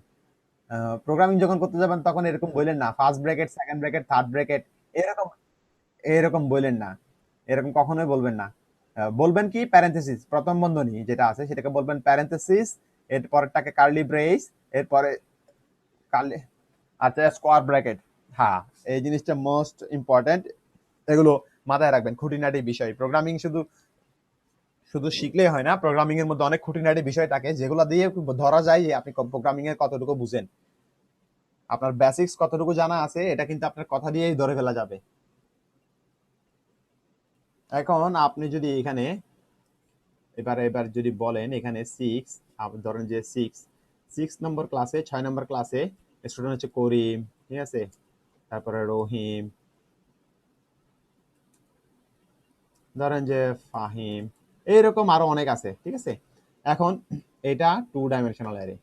Speaker 1: প্রোগ্রামিং যখন করতে যাবেন তখন এরকম বললেন না first bracket, second bracket, third bracket, এরকম এরকম বললেন না, এরকম কখনোই বলবেন না। বলবেন কি প্যারেনথেসিস, প্রথম বন্ধনী যেটা আছে সেটাকে বলবেন প্যারেনথেসিস, এর পরেরটাকে কার্লি ব্রেস, এরপরে কার্লি, আচ্ছা স্কোয়ার ব্র্যাকেট। হ্যাঁ, এই জিনিসটা মোস্ট ইম্পর্টেন্ট, এগুলো মাথায় রাখবেন, খুঁটিনাটি বিষয়। প্রোগ্রামিং শুধু শুধু শিখলেই হয় না, প্রোগ্রামিং এর মধ্যে অনেক খুঁটিনাটি বিষয় থাকে যেগুলো দিয়ে ধরা যায় যে আপনি প্রোগ্রামিং এর কতটুকু বুঝেন, আপনার বেসিক্স কতটুকু জানা আছে, এটা কিন্তু আপনার কথা দিয়েই ধরে ফেলা যাবে। এখন আপনি যদি এখানে এবার এবার যদি বলেন এখানে 6, ধরেন যে 6 নম্বর ক্লাসে, 6 নম্বর ক্লাসে স্টুডেন্ট হচ্ছে করিম, ঠিক আছে, তারপরে রহিম, ধরেন যে ফাহিম, এইরকম আরো অনেক আছে, ঠিক আছে। এখন এটা 2 ডাইমেনশনাল অ্যারে,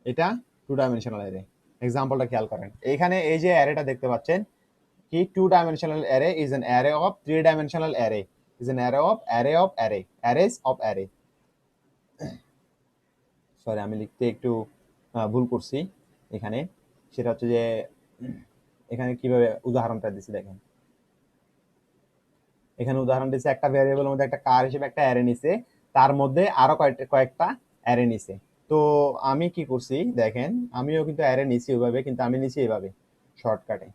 Speaker 1: এটা 2 ডাইমেনশনাল অ্যারে। এক্সাম্পলটা খেয়াল করেন, এখানে এই যে অ্যারেটা দেখতে পাচ্ছেন, কি 2 dimensional array is an array of 3 dimensional array, is an array of array, arrays of array. Sorry, আমি লিখতে একটু ভুল করছি এখানে। সেটা হচ্ছে যে এখানে কিভাবে উদাহরণটা দিছি দেখেন, এখানে উদাহরণ দিচ্ছে একটা ভ্যারিয়েবলের মধ্যে একটা কার হিসেবে একটা অ্যারে নিছে, তার মধ্যে আরো কয়েকটা অ্যারে নিছে। তো আমি কি করছি দেখেন, আমিও কিন্তু অ্যারে নিছি ওইভাবে, কিন্তু আমি নিছি এইভাবে শর্টকাটে।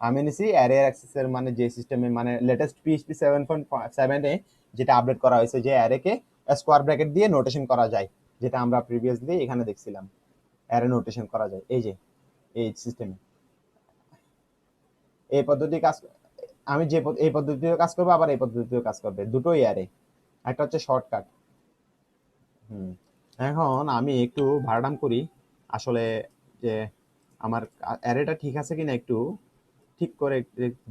Speaker 1: আমি নিছি অ্যারে অ্যাক্সেসের মানে যে সিস্টেমে মানে লেটেস্ট পিএইচপি 7.7 এ যেটা আপডেট করা হয়েছে, যে অ্যারেকে স্কোয়ার ব্র্যাকেট দিয়ে নোটেশন করা যায়, যেটা আমরা প্রিভিয়াসলি এখানে দেখছিলাম, অ্যারে নোটেশন করা যায় এই যে এই সিস্টেমে। এই পদ্ধতি কাজ, আমি যে এই পদ্ধতিতেও কাজ করবো, আবার এই পদ্ধতিতেও কাজ করবে, দুটোই অ্যারে, একটা হচ্ছে শর্টকাট। হুম। এখন আমি একটু ভাড়াটাম করি আসলে, যে আমার অ্যারেটা ঠিক আছে কিনা একটু ঠিক করে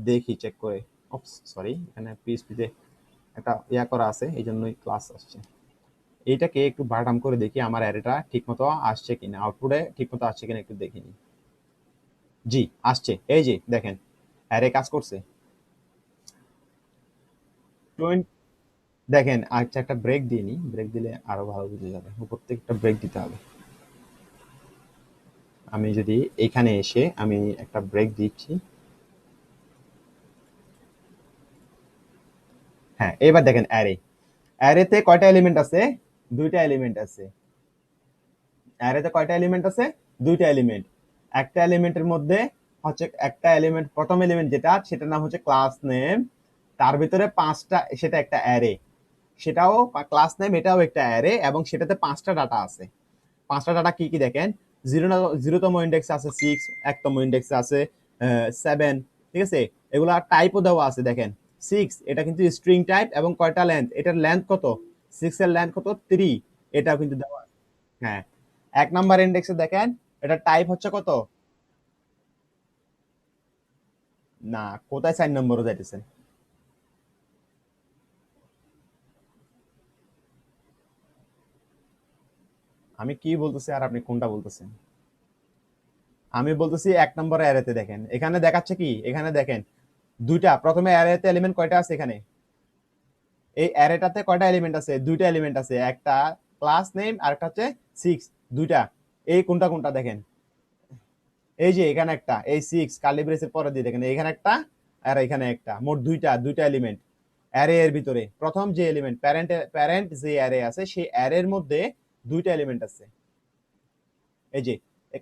Speaker 1: দেখি, চেক করে। সরি, এখানে পিএইচপিতে একটা করা আছে, এই জন্যই ক্লাস আসছে। এইটাকে একটু ভাড়াটাম করে দেখি আমার অ্যারেটা ঠিক মতো আসছে কিনা, আউটপুটে ঠিক মতো আসছে কিনা একটু দেখি নি। জি, আসছে, এই যে দেখেন অ্যারে কাজ করছে। দেখেন আচ্ছা, একটা ব্রেক দিয়ে নি, ব্রেক দিলে আরো ভালো বুঝে যাবে, প্রত্যেকটা ব্রেক দিতে হবে। আমি যদি এখানে এসে আমি একটা ব্রেক দিচ্ছি, হ্যাঁ এবার দেখেন অ্যারে, অ্যারেতে কয়টা এলিমেন্ট আছে? দুইটা এলিমেন্ট আছে। অ্যারেতে কয়টা এলিমেন্ট আছে? দুইটা এলিমেন্ট। একটা এলিমেন্টের মধ্যে হচ্ছে, একটা এলিমেন্ট, প্রথম এলিমেন্ট যেটা সেটার নাম হচ্ছে ক্লাস নেম, তার ভিতরে পাঁচটা, সেটা একটা অ্যারে, সেটাও ক্লাস নেম, এটাও একটা অ্যারে, এবং সেটাতে পাঁচটা ডাটা আছে। পাঁচটা ডাটা কি কি দেখেন, জিরো, জিরোতম ইন্ডেক্সে আছে 6, একতম ইন্ডেক্সে আছে 7, ঠিক আছে? এগুলা টাইপও দেওয়া আছে দেখেন। 6 এটা কিন্তু স্ট্রিং টাইপ, এবং কয়টা লেন্থ, এটার লেন্থ কত, 6 এর লেন্থ কত, 3, এটাও কিন্তু দেওয়া আছে। হ্যাঁ, এক নাম্বার ইন্ডেক্সে দেখেন, এটা টাইপ হচ্ছে কত, না কোথায় 4 নম্বরও যাইতেছেন? আমি কি বলতেছি আর আপনি কোনটা বলতেছেন? আমি বলতেছি 1 নম্বর অ্যারেতে দেখেন, এখানে দেখাচ্ছে কি, এখানে দেখেন দুইটা, প্রথমে অ্যারেতে এলিমেন্ট কয়টা আছে এখানে, এই অ্যারেটাতে কয়টা এলিমেন্ট আছে, দুইটা এলিমেন্ট আছে, একটা ক্লাস নেম আর একটা হচ্ছে 6, দুইটা। এই কোনটা কোনটা দেখেন, এই যে এখানে একটা, এই 6 কার্লি ব্রেসের পরে দিয়ে দেখেন, এখানে একটা আর এখানে একটা, মোট দুইটা, দুইটা এলিমেন্ট অ্যারে এর ভিতরে। প্রথম যে এলিমেন্ট প্যারেন্ট, প্যারেন্ট যে অ্যারে আছে সেই অ্যারের মধ্যে দুইটা এলিমেন্ট আছে। এই যে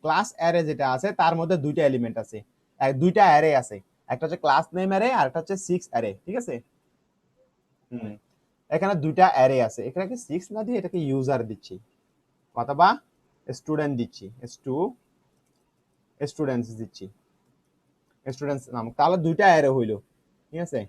Speaker 1: ক্লাস অ্যারে যেটা আছে তার মধ্যে দুইটা এলিমেন্ট আছে, দুইটা অ্যারে আছে, একটা হচ্ছে ক্লাস নেম অ্যারে আর একটা হচ্ছে 6 অ্যারে, ঠিক আছে? হুম, এখানে দুইটা অ্যারে আছে, এখানে 6 না দিয়ে এটাকে ইউজার দিচ্ছি, অথবা স্টুডেন্ট দিচ্ছি, স্টুডেন্টস দিচ্ছি, স্টুডেন্টস নাম, তাহলে দুইটা অ্যারে হইলো, ঠিক আছে?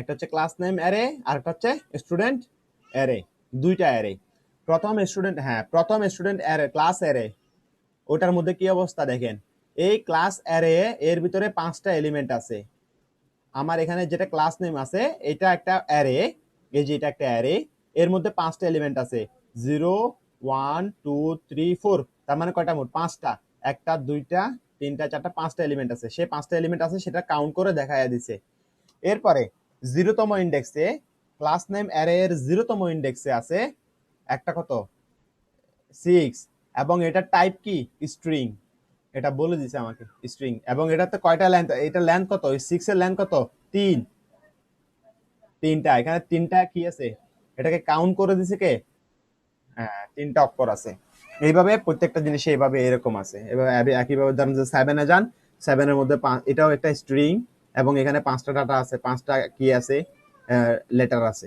Speaker 1: একটা হচ্ছে ক্লাস নেম অ্যারে আর একটা হচ্ছে স্টুডেন্ট অ্যারে, দুইটা অ্যারে। প্রথম স্টুডেন্ট, হ্যাঁ প্রথম স্টুডেন্ট অ্যারে, ক্লাস অ্যারে, ওটার মধ্যে কি অবস্থা দেখেন, এই ক্লাস অ্যারে এর ভিতরে পাঁচটা এলিমেন্ট আছে। আমার এখানে যেটা ক্লাস নেম আছে এটা একটা অ্যারে, এই যে এটা একটা অ্যারে, এর মধ্যে পাঁচটা এলিমেন্ট আছে, 0 1 2 3 4, তার মানে কয়টা, মোট পাঁচটা, একটা দুইটা তিনটা চারটা, পাঁচটা এলিমেন্ট আছে, সে পাঁচটা এলিমেন্ট আছে সেটা কাউন্ট করে দেখাইয়া দিছে। এরপরে জিরোতম ইন্ডেক্সে, ক্লাস নেম অ্যারে এর জিরোতম ইন্ডেক্সে আছে একটা কত, 6, এবং এটা টাইপ কি, স্ট্রিং, এটা বলে দিছে আমাকে স্ট্রিং, এবং এটাতে কয়টা লেন্থ, এটা লেন্থ কত, 6 এর লেন্থ কত, 3, তিনটা, এখানে তিনটা কি আছে, এটাকে কাউন্ট করে দিছে কে, হ্যাঁ তিনটা অক্ষর আছে। এইভাবে প্রত্যেকটা জিনিসে এইভাবে এরকম আছে। এভাবে একইভাবে ধরেন যে 7-এ যান, 7-এর মধ্যে এটাও একটা স্ট্রিং, এবং এখানে পাঁচটা ডাটা আছে, পাঁচটা কি আছে, লেটার আছে।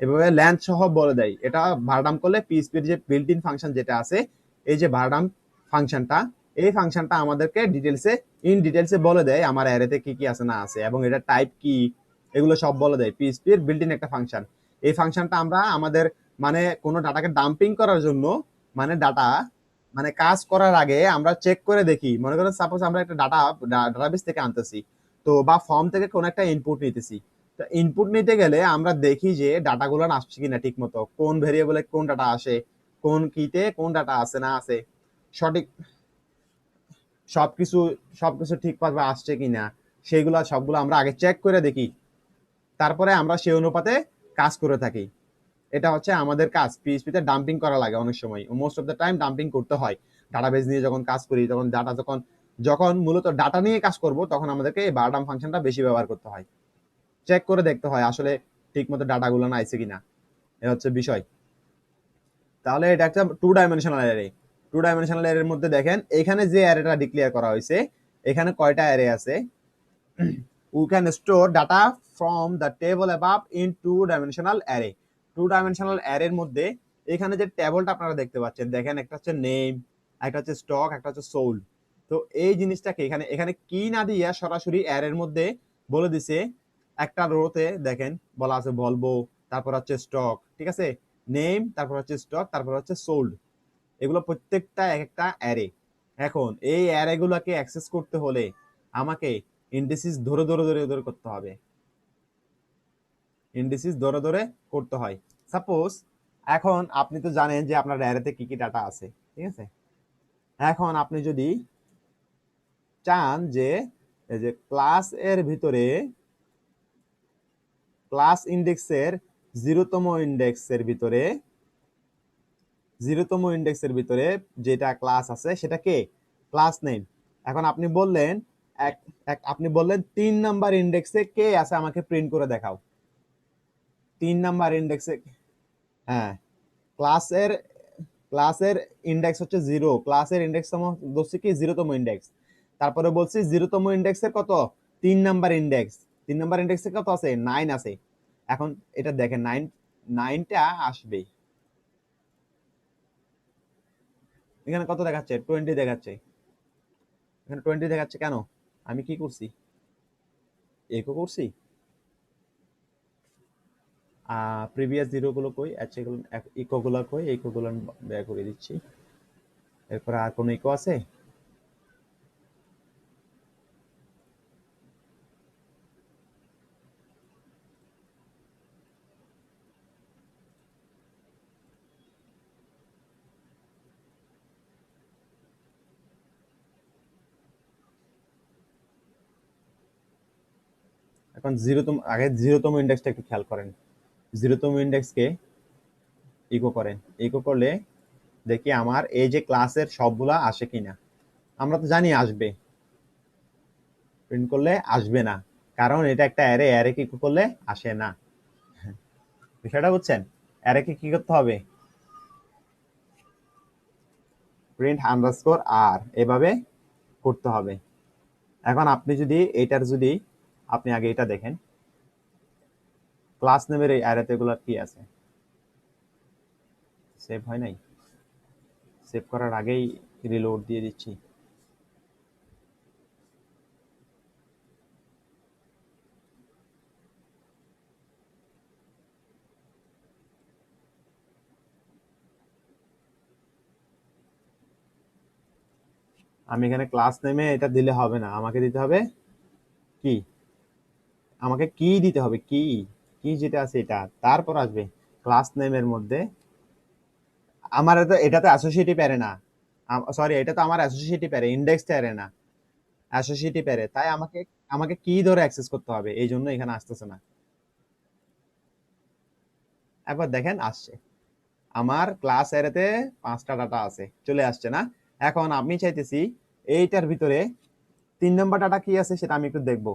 Speaker 1: এভাবে লেন্থ সহ বলে দেয়। এটা ভারডাম করলে পিএইচপির যে বিল্ট ইন ফাংশন যেটা আছে, এই যে ভারডাম ফাংশনটা, এই ফাংশনটা আমাদেরকে ডিটেলসে, ইন ডিটেলসে বলে দেয় আমার অ্যারেতে কি কি আছে না আছে, এবং এটা টাইপ কি, এগুলো সব বলে দেয়। পিএইচপির বিল্ট ইন একটা ফাংশন, এই ফাংশনটা আমরা আমাদের মানে কোনো ডাটাকে ডাম্পিং করার জন্য, মানে ডাটা, মানে কাজ করার আগে আমরা চেক করে দেখি, মনে করেন সাপোজ আমরা একটা ডাটাবেস থেকে আনতেছি, তো বা ফর্ম থেকে কোন একটা ইনপুট নিতেছি, তো ইনপুট নিতে গেলে আমরা দেখি যে ডাটাগুলো আসছে কিনা ঠিক মতো, কোন ভেরিয়েবলে কোন ডাটা আসে, কোন কিতে কোন ডাটা আছে না আছে, সঠিক সবকিছু, সবকিছু ঠিকভাবে আসছে কিনা, সেইগুলা সবগুলো আমরা আগে চেক করে দেখি, তারপরে আমরা সেই অনুপাতে কাজ করে থাকি। এটা হচ্ছে আমাদের কাজ, পিএইচপিতে ডাম্পিং করা লাগে অনেক সময়, most of the time dumping করতে হয়। ডাটাবেজ নিয়ে যখন কাজ করি, তখন ডাটা যখন, যখন মূলত ডাটা নিয়ে কাজ করব, তখন আমাদেরকে এই বারডাম ফাংশনটা বেশি ব্যবহার করতে হয়, চেক করে দেখতে হয় আসলে ঠিক মতো ডাটাগুলো না আইছে কিনা, এ হচ্ছে বিষয়। তাহলে এটা একটা two dimensional array. Two dimensional অ্যারের মধ্যে দেখেন এখানে যে অ্যারেটা ডিক্লেয়ার করা হয়েছে, এখানে কয়টা অ্যারে আছে, we can store data from the table above in two dimensional array. Two dimensional অ্যারের মধ্যে এখানে যে টেবলটা আপনারা দেখতে পাচ্ছেন, দেখেন একটা হচ্ছে নেম, একটা হচ্ছে স্টক, একটা হচ্ছে সোল্ড। তো এই জিনিসটাকে এখানে, এখানে কি না দিয়ে সরাসরি অ্যারের মধ্যে বলে দিছে, একটা রোতে দেখেন বলা আছে ভলভো, তারপর হচ্ছে স্টক, ঠিক আছে, নেম, তারপর হচ্ছে স্টক, তারপর হচ্ছে সোল্ড, এগুলো প্রত্যেকটা এক একটা অ্যারে। এখন এই অ্যারেগুলোকে অ্যাক্সেস করতে হলে আমাকে ইন্ডিসিস ধরে ধরে ধরে ধরে করতে হবে, ইন্ডিসিস ধরে ধরে করতে হয়। সাপোজ এখন আপনি তো জানেন যে আপনার অ্যারেতে কি কি ডাটা আছে, ঠিক আছে? এখন আপনি যদি চান যে এই যে ক্লাস এর ভিতরে ক্লাস ইন্ডেক্সের জিরোতম ইন্ডেক্সের ভিতরে যেটা ক্লাস আছে সেটাকে ক্লাস নেম। এখন আপনি বললেন আপনি বললেন 3 নাম্বার ইন্ডেক্সে কে আছে আমাকে প্রিন্ট করে দেখাও। 3 নাম্বার ইন্ডেক্সে, হ্যাঁ, ক্লাসের ক্লাসের ইন্ডেক্স হচ্ছে 0, ক্লাসের ইন্ডেক্স বলছি কি 0তম ইন্ডেক্স। তারপরে বলছি 0তম ইন্ডেক্সের কত, 3 নাম্বার ইন্ডেক্স। 3 নাম্বার ইন্ডেক্সে কত আছে, 9 আছে। এখন এটা দেখেন 9টা আসবে, এখানে কত দেখাচ্ছে, 20 দেখাচ্ছে। এখানে 20 দেখাচ্ছে কেন, আমি কি করছি, একো করছি। প্রিভিয়াস জিরো গুলো কই, আচ্ছা এগুলো ইকো গুলো কই, ইকো গুলো বের করে দিচ্ছি। এরপর আর কোনো ইকো আছে, এখন আগে জিরোতম ইন্ডেক্সটা একটু খেয়াল করেন। জিরোতম ইন্ডেক্সকে ইকো করেন, ইকো করলে দেখি আমার এই যে ক্লাসের সবগুলা আসে কিনা। আমরা তো জানি আসবে, প্রিন্ট করলে আসবে না, কারণ এটা একটা অ্যারে, অ্যারে কি ইকো করলে আসে না। বিষয়টা বুঝছেন? অ্যারেকে কি করতে হবে, প্রিন্ট আন্ডারস্কোর আর এভাবে করতে হবে। এখন আপনি যদি এটার যদি আপনি আগে এটা দেখেন, ক্লাস নেমের এই অ্যারেতে এগুলো কি আছে, সেভ হয় নাই, সেভ করার আগেই রিলোড দিয়ে দিচ্ছি। আমি এখানে ক্লাস নেমে এটা দিলে হবে না, আমাকে দিতে হবে কি, আমাকে কি দিতে হবে, কি কি যেটা আছে এটা, তারপর আসবে ক্লাস নেমের মধ্যে। আমার এটাতে অ্যাসোসিয়েটিভ অ্যারে না, সরি, এটা তো আমার অ্যাসোসিয়েটিভ অ্যারে, ইন্ডেক্স অ্যারে না, অ্যাসোসিয়েটিভ অ্যারে। তাই আমাকে আমাকে কি ধরে অ্যাক্সেস করতে হবে, এই জন্য এখানে আসতেছে না। একবার দেখেন আসছে, আমার ক্লাস অ্যারেতে 5টা ডাটা আছে, চলে আসছে না? এখন আমি চাইতেছি এইটার ভিতরে 3 নাম্বার ডাটা কি আছে সেটা আমি একটু দেখবো।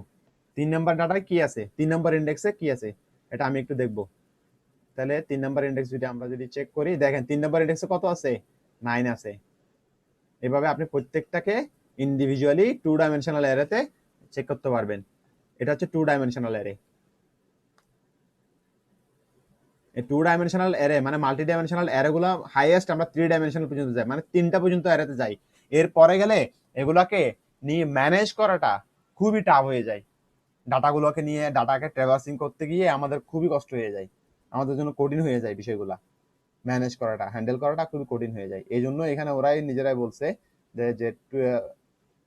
Speaker 1: 3 নাম্বার ডাটায় কি আছে, 3 নাম্বার ইন্ডেক্সে কি আছে, এটা আমি একটু দেখবো। তাহলে 3 নাম্বার ইন্ডেক্স যদি আমরা যদি চেক করি, দেখেন 3 নাম্বার ইন্ডেক্সে কত আছে, 9 আছে। এভাবে আপনি প্রত্যেকটাকে ইন্ডিভিজুয়ালি 2 ডাইমেনশনাল অ্যারেতে চেক করতে পারবেন। এটা হচ্ছে 2 ডাইমেনশনাল অ্যারে। এই 2 ডাইমেনশনাল অ্যারে মানে মাল্টি ডাইমেনশনাল অ্যারে গুলো হাইয়েস্ট আমরা 3 ডাইমেনশনাল পর্যন্ত যাই, মানে 3টা পর্যন্ত অ্যারেতে যাই। এর পরে গেলে এগুলাকে নিয়ে ম্যানেজ করাটা খুবই টাফ হয়ে যায়। ডাটাগুলোকে নিয়ে ডাটাকে ট্রাভার্সিং করতে গিয়ে আমাদের খুবই কষ্ট হয়ে যায়, আমাদের জন্য কঠিন হয়ে যায় বিষয়গুলা ম্যানেজ করাটা, হ্যান্ডেল করাটা খুবই কঠিন হয়ে যায়। এই জন্য এখানে ওরাই নিজেরাই বলছে যে যে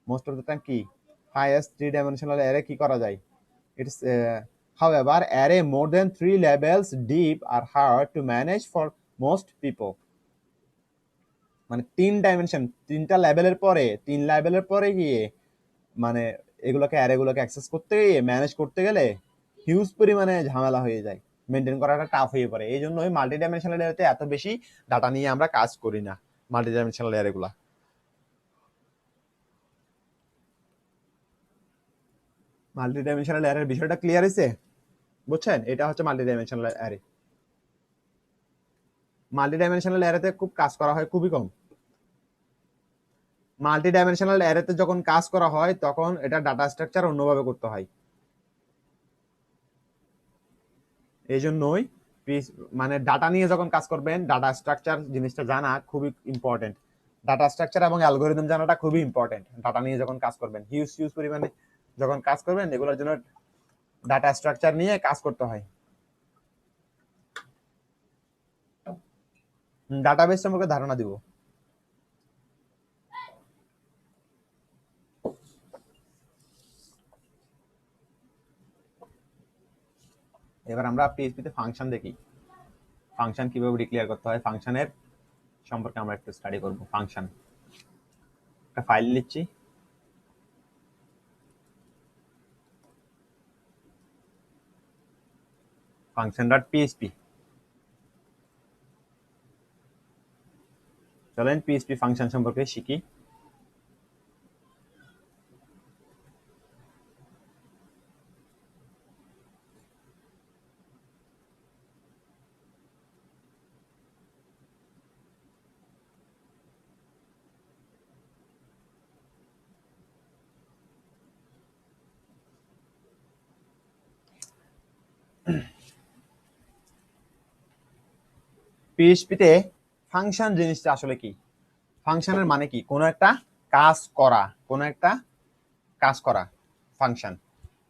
Speaker 1: মোস্ট অফ দ্য টাইম কি হাইয়েস্ট 3 ডাইমেনশনাল অ্যারে কি করা যায়। It's however array more than 3 levels deep are hard to manage for most people। মানে 3 ডাইমেনশন, 3 লেভেলের পরে গিয়ে মানে এগুলোকে অ্যারে গুলোকে অ্যাক্সেস করতে গিয়ে ম্যানেজ করতে গেলে হিউজ পরিমাণে ঝামেলা হয়ে যায়, মেনটেন করাটা টাফ হয়ে পড়ে। এই জন্য মাল্টি ডাইমেনশনাল অ্যারেতে এত বেশি ডাটা নিয়ে আমরা কাজ করি না। মাল্টি ডাইমেনশনাল অ্যারে গুলা, মাল্টি ডাইমেনশনাল অ্যারের বিষয়টা ক্লিয়ার হয়েছে? বুঝছেন? এটা হচ্ছে multi dimensional array. Multi dimensional অ্যারেতে খুব কাজ করা হয় খুবই কম। মাল্টি ডাইমেনশনাল অ্যারেতে যখন কাজ করা হয় তখন এটা ডাটা স্ট্রাকচার অন্যভাবে করতে হয়। এই জন্যই মানে ডাটা নিয়ে যখন কাজ করবেন, ডাটা স্ট্রাকচার জিনিসটা জানা খুবই ইম্পর্টেন্ট। ডাটা স্ট্রাকচার এবং অ্যালগোরিদম জানাটা খুবই ইম্পর্টেন্ট। ডাটা নিয়ে যখন কাজ করবেন, হিউজ হিউজ পরিমাণে যখন কাজ করবেন, এগুলোর জন্য ডাটা স্ট্রাকচার নিয়ে কাজ করতে হয়। ডাটাবেস সম্পর্কে ধারণা দিব। এবার আমরা পিএইচপিতে ফাংশন দেখি, ফাংশন কিভাবে ডিক্লেয়ার করতে হয়, ফাংশনের সম্পর্কে আমরা একটু স্টাডি করব। ফাংশন, একটা ফাইল নিচ্ছি, ফাংশন ডট পিএইচপি। চলেন পিএইচপি ফাংশন সম্পর্কে শিখি। পিএইচপিতে ফাংশন জিনিসটা আসলে কি? ফাংশনের মানে কি? কোনো একটা কাজ করা, কোনো একটা কাজ করা ফাংশন।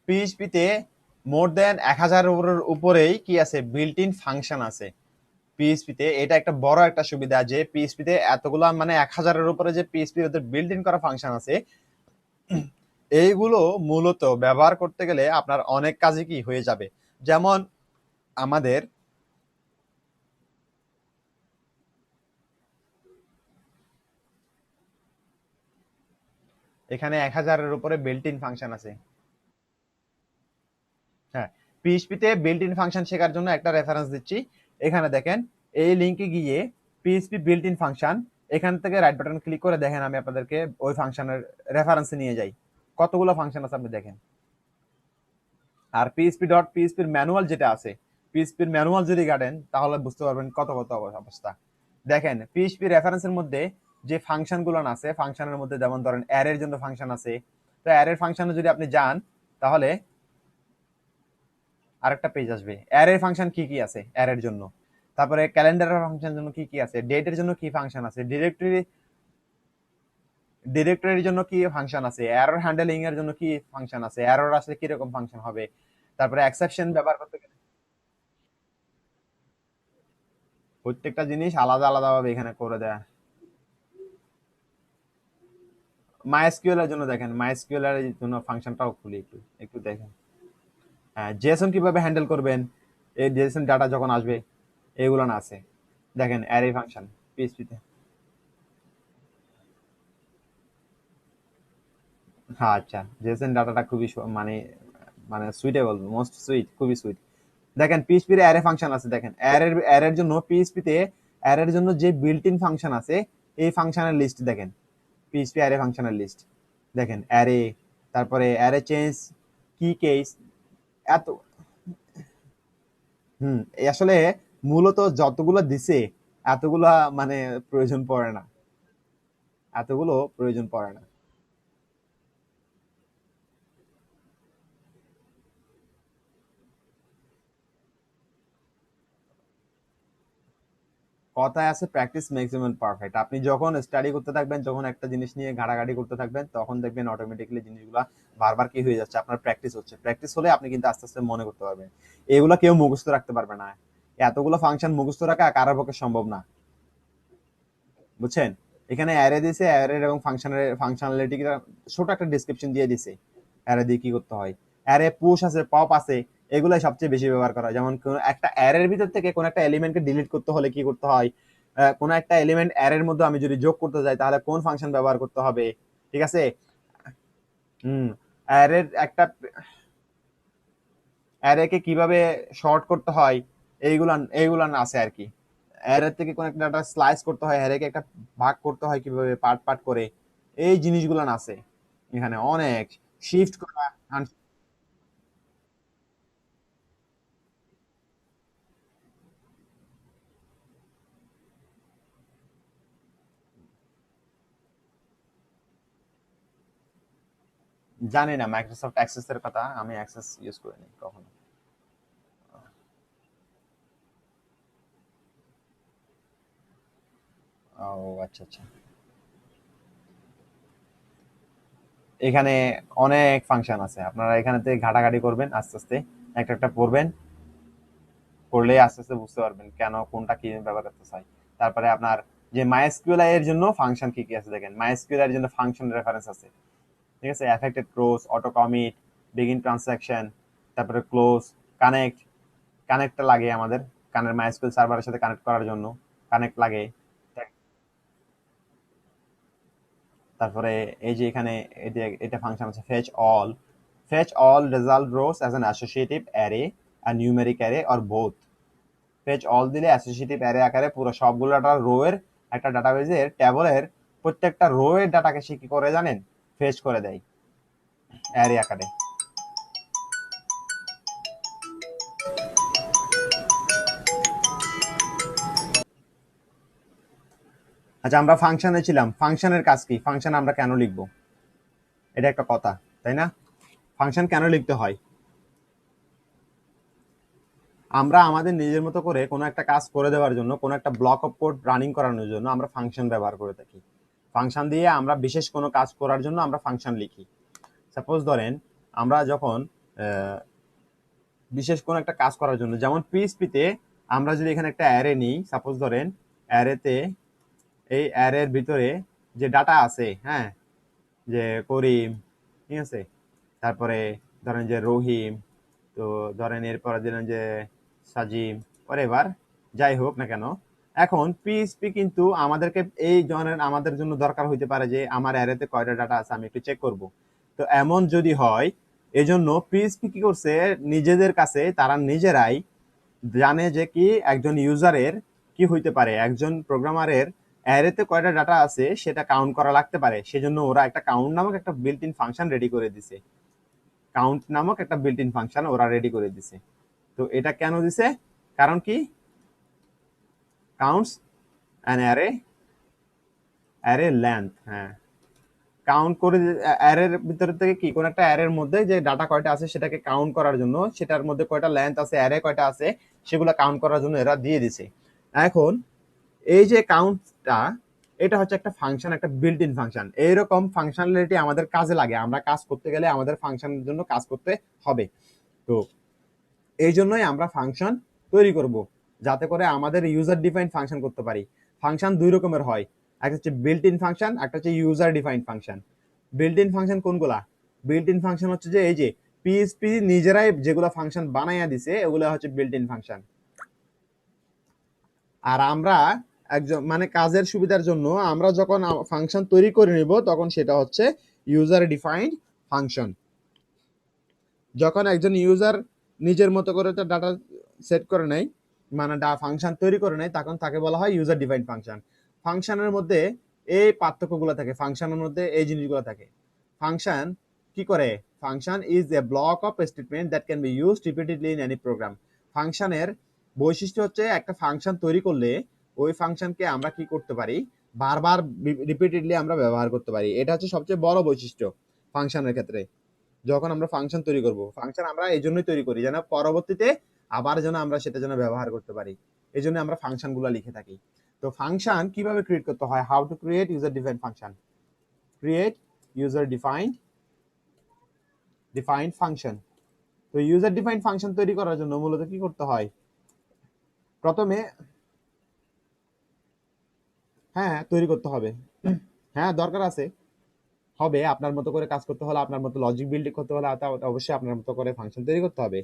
Speaker 1: পিএইচপিতে মোর দেন 1000 এর উপরেই কি আছে, বিল্ট ইন ফাংশন আছে পিএইচপিতে। এটা একটা বড় একটা সুবিধা যে পিএইচপিতে এতগুলা মানে 1000 এর উপরে যে পিএইচপি ওদের বিল্ট ইন করা ফাংশন আছে, এইগুলো মূলত ব্যবহার করতে গেলে আপনার অনেক কাজই কি হয়ে যাবে। যেমন আমাদের এখানে 1000 এর উপরে বিল্ট ইন ফাংশন আছে। হ্যাঁ, পিএইচপিতে বিল্ট ইন ফাংশন শেখার জন্য একটা রেফারেন্স দিচ্ছি। এখানে দেখেন, এই লিংকে গিয়ে পিএইচপি বিল্ট ইন ফাংশন, এখান থেকে রাইট বাটন ক্লিক করে দেখেন, আমি আপনাদেরকে ওই ফাংশনের রেফারেন্সে নিয়ে যাই। কতগুলো ফাংশন আছে আপনি দেখেন। আর পিএইচপি ডট পিএইচপির ম্যানুয়াল যেটা আছে, পিএইচপির ম্যানুয়াল যদি গাড়েন তাহলে বুঝতে পারবেন কত কত অবস্থা। দেখেন পিএইচপি রেফারেন্সের মধ্যে যে ফাংশন গুলো আছে, ফাংশনের মধ্যে যেমন ধরেন অ্যারের জন্য ফাংশন আছে। তো অ্যারের ফাংশনে যদি আপনি যান তাহলে আরেকটা পেজ আসবে, অ্যারের ফাংশন কি কি আছে অ্যারের জন্য। তারপরে ক্যালেন্ডারের ফাংশনের জন্য কি কি আছে, ডেটের জন্য কি ফাংশন আছে, ডিরেক্টরির জন্য কি ফাংশন আছে, এরর হ্যান্ডলিং এর জন্য কি ফাংশন আছে, এরর আসলে কি রকম ফাংশন হবে। তারপরে এক্সেপশন ব্যবহার করতে গেলে প্রত্যেকটা জিনিস আলাদা আলাদা ভাবে এখানে করে দেয়া। মাইএসকিউএল এর জন্য দেখেন, মাইএসকিউএল এর জন্য ফাংশনটাও খুলি একটু একটু দেখেন। হ্যাঁ, জেসন কিভাবে হ্যান্ডেল করবেন, এই জেসন ডাটা যখন আসবে, এগুলো না আছে। দেখেন অ্যারে ফাংশন পিএইচপিতে। হ্যাঁ, আচ্ছা, জেসন ডাটাটা খুবই মানে মানে সুইটেবল, মোস্ট সুইট, খুবই সুইট। দেখেন পিএইচপি এর অ্যারে ফাংশন আছে, দেখেন অ্যারের জন্য পিএইচপি তে অ্যারের জন্য যে বিল্ট ইন ফাংশন আছে, এই ফাংশনের লিস্ট দেখেন, পিএইচপি অ্যারে ফাংশনের লিস্ট দেখেন, অ্যারে, তারপরে অ্যারে চেঞ্জ, কি কেস, এত। এই আসলে মূলত যতগুলো দিছে এতগুলা মানে প্রয়োজন পড়ে না, এতগুলো প্রয়োজন পড়ে না। কথায় আছে practice makes a man perfect. আপনি যখন স্টাডি করতে থাকবেন, যখন একটা জিনিস নিয়ে ঘাটাঘাটি করতে থাকবেন, তখন দেখবেন অটোমেটিক্যালি জিনিসগুলো বারবার কি হয়ে যাচ্ছে, আপনার প্র্যাকটিস হচ্ছে। প্র্যাকটিস হলে আপনি কিন্তু আস্তে আস্তে মনে করতে পারবেন। এগুলো কেউ মুখস্থ রাখতে পারবে না, এতগুলো ফাংশন মুখস্থ রাখা কারোর পক্ষে সম্ভব না, বুঝছেন। এখানে অ্যারে দিয়েছে, অ্যারে এবং ফাংশনালিটি ছোট একটা ডিসক্রিপশন দিয়ে দিছে অ্যারে দিয়ে কি করতে হয়। অ্যারে পুশ আছে, পপ আছে, এগুলাই সবচেয়ে বেশি ব্যবহার করা হয়। যেমন কোন একটা অ্যারের ভিতর থেকে কোন একটা এলিমেন্টকে ডিলিট করতে হলে কি করতে হয়, কোন একটা এলিমেন্ট অ্যারের মধ্যে আমি যদি যোগ করতে যাই তাহলে কোন ফাংশন ব্যবহার করতে হবে, ঠিক আছে। হুম, অ্যারের একটা অ্যারেকে কিভাবে শর্ট করতে হয়, এইগুলান আছে আর কি। অ্যারে থেকে কোন একটা ডাটা স্লাইস করতে হয়, অ্যারেকে একটা ভাগ করতে হয় কিভাবে, পার্ট পার্ট করে, এই জিনিসগুলান আছে এখানে অনেক। শিফট করা জানি না মাইক্রোসফট অ্যাক্সেস এর কথা, আমি অ্যাক্সেস ইউজ করিনি কখনো। ও আচ্ছা আচ্ছা। এখানে অনেক ফাংশন আছে, আপনারা এখানে থেকে ঘাটাঘাটি করবেন, আস্তে আস্তে একটা একটা পড়বেন, করলে আস্তে আস্তে বুঝতে পারবেন কেন কোনটা কি ব্যবহার করতে চাই। তারপরে আপনার যে মাইএসকিউএল এর জন্য ফাংশন কি কি আছে দেখেন, মাইএসকিউএল এর জন্য ফাংশন রেফারেন্স আছে, ঠিক আছে। Affected close, auto commit, begin transaction, তারপরে ক্লোজ, কানেক্ট, কানেক্টটা লাগে আমাদের মাইস্কুয়েল সার্ভারের সাথে কানেক্ট করার জন্য কানেক্ট লাগে। তারপরে এই যে এখানে এটা ফাংশন আছে fetch all result rows as an associative array, a numeric array or both. fetch all দিলে অ্যাসোসিয়েটিভ অ্যারে আকারে পুরো সবগুলো ডাটা রো এর একটা ডাটাবেজের টেবলের প্রত্যেকটা রো এর ডাটাকে সে কি করে জানেন, ফেচ করে দেয় অ্যারে আকারে। আচ্ছা, আমরা ফাংশনে ছিলাম, ফাংশনের কাজ কি, ফাংশন আমরা কেন লিখব, এটা একটা কথা তাই না? ফাংশন কেন লিখতে হয়? আমরা আমাদের নিজের মতো করে কোনো একটা কাজ করে দেওয়ার জন্য, কোনো একটা ব্লক অফ কোড রানিং করানোর জন্য আমরা ফাংশন ব্যবহার করে থাকি। ফাংশন দিয়ে আমরা বিশেষ কোনো কাজ করার জন্য আমরা ফাংশন লিখি। সাপোজ ধরেন আমরা যখন বিশেষ কোনো একটা কাজ করার জন্য, যেমন পিএইচপিতে আমরা যদি এখানে একটা অ্যারে নিই, সাপোজ ধরেন অ্যারেতে এই অ্যারের ভিতরে যে ডাটা আছে, হ্যাঁ, যে করিম, ঠিক আছে, তারপরে ধরেন যে রহিম, তো ধরেন এরপরে দিলেন যে সাজিম, এবার যাই হোক না কেন, এখন পিএইচপি কিন্তু আমাদেরকে এই ধরনের আমাদের জন্য দরকার হইতে পারে যে আমার অ্যারেতে কয়টা ডাটা আছে আমি একটু চেক করব। তো এমন যদি হয়, এজন্য পিএইচপি কি করছে, নিজেদের কাছে তারা নিজেরাই জানে যে কি একজন ইউজারের কি হইতে পারে, একজন প্রোগ্রামারের অ্যারেতে কয়টা ডাটা আছে সেটা কাউন্ট করা লাগতে পারে, সেজন্য ওরা একটা কাউন্ট নামক একটা বিল্ট ইন ফাংশন রেডি করে দিছে। কাউন্ট নামক একটা বিল্ট ইন ফাংশন ওরা রেডি করে দিছে। তো এটা কেন দিছে, কারণ কি, কাউন্টস অ্যান অ্যারে লেন্থ, হ্যাঁ, কাউন্ট করে অ্যারের ভিতর থেকে কি কোন একটা অ্যারের মধ্যে যে ডাটা কয়টা আছে সেটাকে কাউন্ট করার জন্য, সেটার মধ্যে কয়টা লেন্থ আছে, অ্যারে কয়টা আছে সেগুলো কাউন্ট করার জন্য এরা দিয়ে দিছে। এখন এই যে কাউন্টটা, এটা হচ্ছে একটা ফাংশন, একটা বিল্ট ইন ফাংশন। এইরকম ফাংশনালিটি আমাদের কাজে লাগে, আমরা কাজ করতে গেলে আমাদের ফাংশনের জন্য কাজ করতে হবে। তো এই জন্যই আমরা ফাংশন তৈরি করব, যাতে করে আমাদের ইউজার ডিফাইন ফাংশন করতে পারি। ফাংশন দুই রকমের হয়, একটা হচ্ছে বিল্ট ইন ফাংশন, একটা হচ্ছে user define function. Built in function কোনগুলা? বিল্ট ইন ফাংশন হচ্ছে যে এই যে পিএইচপি নিজেরাই যেগুলো ফাংশন বানাইয়া দিছে এগুলো হচ্ছে বিল্ট ইন ফাংশন। আর আমরা একজন মানে কাজের সুবিধার জন্য আমরা যখন ফাংশন তৈরি করে নিব তখন সেটা হচ্ছে ইউজার ডিফাইন্ড ফাংশন। যখন একজন ইউজার নিজের মতো করে তো ডাটা সেট করে নেয়, মানে ফাংশন তৈরি করে নেয়, তখন তাকে বলা হয় ইউজার ডিফাইন্ড ফাংশন। ফাংশনের মধ্যে এই পার্থক্যগুলো থাকে, ফাংশনের মধ্যে এই জিনিসগুলো থাকে। ফাংশন কি করে? Function is a block of statement that can be used repeatedly in any program. ফাংশনের বৈশিষ্ট্য হচ্ছে একটা ফাংশন তৈরি করলে ওই ফাংশনকে আমরা কি করতে পারি, বারবার রিপিটেডলি আমরা ব্যবহার করতে পারি। এটা হচ্ছে সবচেয়ে বড় বৈশিষ্ট্য ফাংশনের ক্ষেত্রে। যখন আমরা ফাংশন তৈরি করব, ফাংশন আমরা এই জন্যই তৈরি করি যেন পরবর্তীতে আবার যেন আমরা সেটা যেন ব্যবহার করতে পারি, এই জন্য আমরা ফাংশনগুলো লিখে থাকি। তো ফাংশন কিভাবে ক্রিয়েট করতে হয়, how to create user defined function, create user defined function. তো ইউজার ডিফাইন্ড ফাংশন তৈরি করার জন্য মূলত কি করতে হয়, প্রথমে হ্যাঁ তৈরি করতে হবে, হ্যাঁ দরকার আছে, হবে আপনার মতো করে কাজ করতে হলে, আপনার মতো লজিক বিল্ড করতে হলে অবশ্যই আপনার মতো করে ফাংশন তৈরি করতে হবে।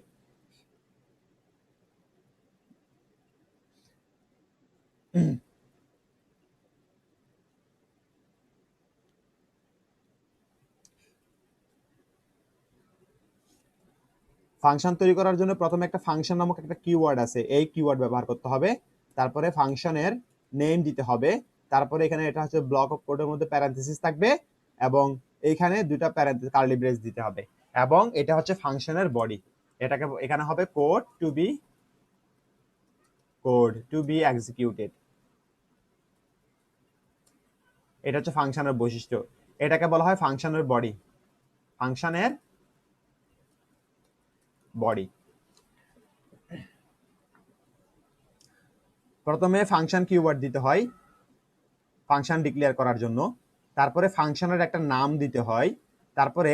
Speaker 1: ফাংশন তৈরি করার জন্য প্রথমে একটা ফাংশন নামক একটা কিওয়ার্ড আছে, এই কিওয়ার্ড ব্যবহার করতে হবে। তারপরে ফাংশনের নেম দিতে হবে। তারপরে এখানে এটা হচ্ছে ব্লক অফ কোডের মধ্যে প্যারেনথেসিস থাকবে এবং এইখানে দুইটা প্যারেনথেসিস কার্লি ব্রেস দিতে হবে, এবং এটা হচ্ছে ফাংশনের বডি। এটাকে এখানে হবে কোড টু বি এক্সিকিউটেড। এটা হচ্ছে ফাংশনের বৈশিষ্ট্য, এটাকে বলা হয় ফাংশনের বডি, ফাংশনের বডি। প্রথমে ফাংশন কিওয়ার্ড দিতে হয় ফাংশন ডিক্লেয়ার করার জন্য, তারপরে ফাংশনের একটা নাম দিতে হয়, তারপরে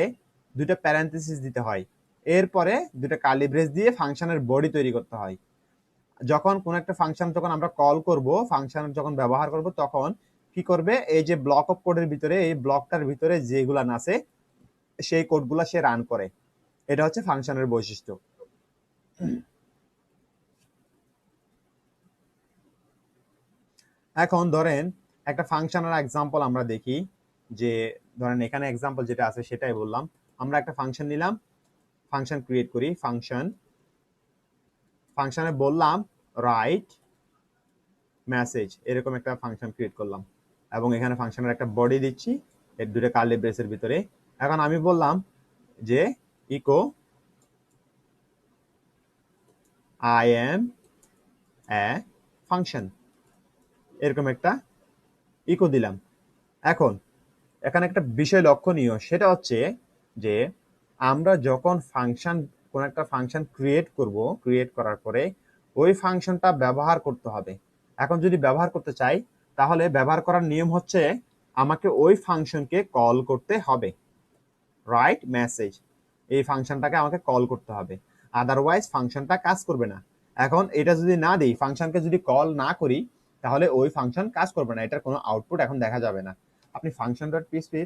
Speaker 1: দুটো প্যারেনথেসিস দিতে হয়, এরপরে দুটো কার্লি ব্রেস দিয়ে ফাংশনের বডি তৈরি করতে হয়। যখন কোন একটা ফাংশন যখন আমরা কল করব, ফাংশন যখন ব্যবহার করব, তখন কি করবে, এই যে ব্লক অফ কোডের ভিতরে, এই ব্লকটার ভিতরে যেগুলা আছে সেই কোডগুলা সে রান করে। এটা হচ্ছে ফাংশনের বৈশিষ্ট্য। এখন ধরেন একটা ফাংশনের এক্সাম্পল আমরা দেখি, যে ধরেন এখানে এক্সাম্পল যেটা আছে সেটাই বললাম। আমরা একটা ফাংশন নিলাম, ফাংশন ক্রিয়েট করি, ফাংশনে বললাম রাইট মেসেজ, এরকম একটা ফাংশন ক্রিয়েট করলাম এবং এখানে ফাংশনের একটা বডি দিচ্ছি এর দুটো কার্লি ব্রেসের ভিতরে। এখন আমি বললাম যে echo I am a function, এরকম একটা ইকো দিলাম। এখন এখানে একটা বিষয় লক্ষণীয়, সেটা হচ্ছে যে আমরা যখন কোন একটা ফাংশন ক্রিয়েট করার পরে ওই ফাংশনটা ব্যবহার করতে হবে। এখন যদি ব্যবহার করতে চাই, তাহলে ব্যবহার করার নিয়ম হচ্ছে আমাকে ওই ফাংশনকে কল করতে হবে, রাইট মেসেজ, এই ফাংশনটাকে আমাকে কল করতে হবে, আদারওয়াইজ ফাংশনটা কাজ করবে না। এখন এটা যদি না দিই, ফাংশনকে যদি কল না করি, তাহলে ওই ফাংশন কাজ করবে না, এটার কোনো আউটপুট এখন দেখা যাবে না। আপনি ফাংশন ডট পিএইচপি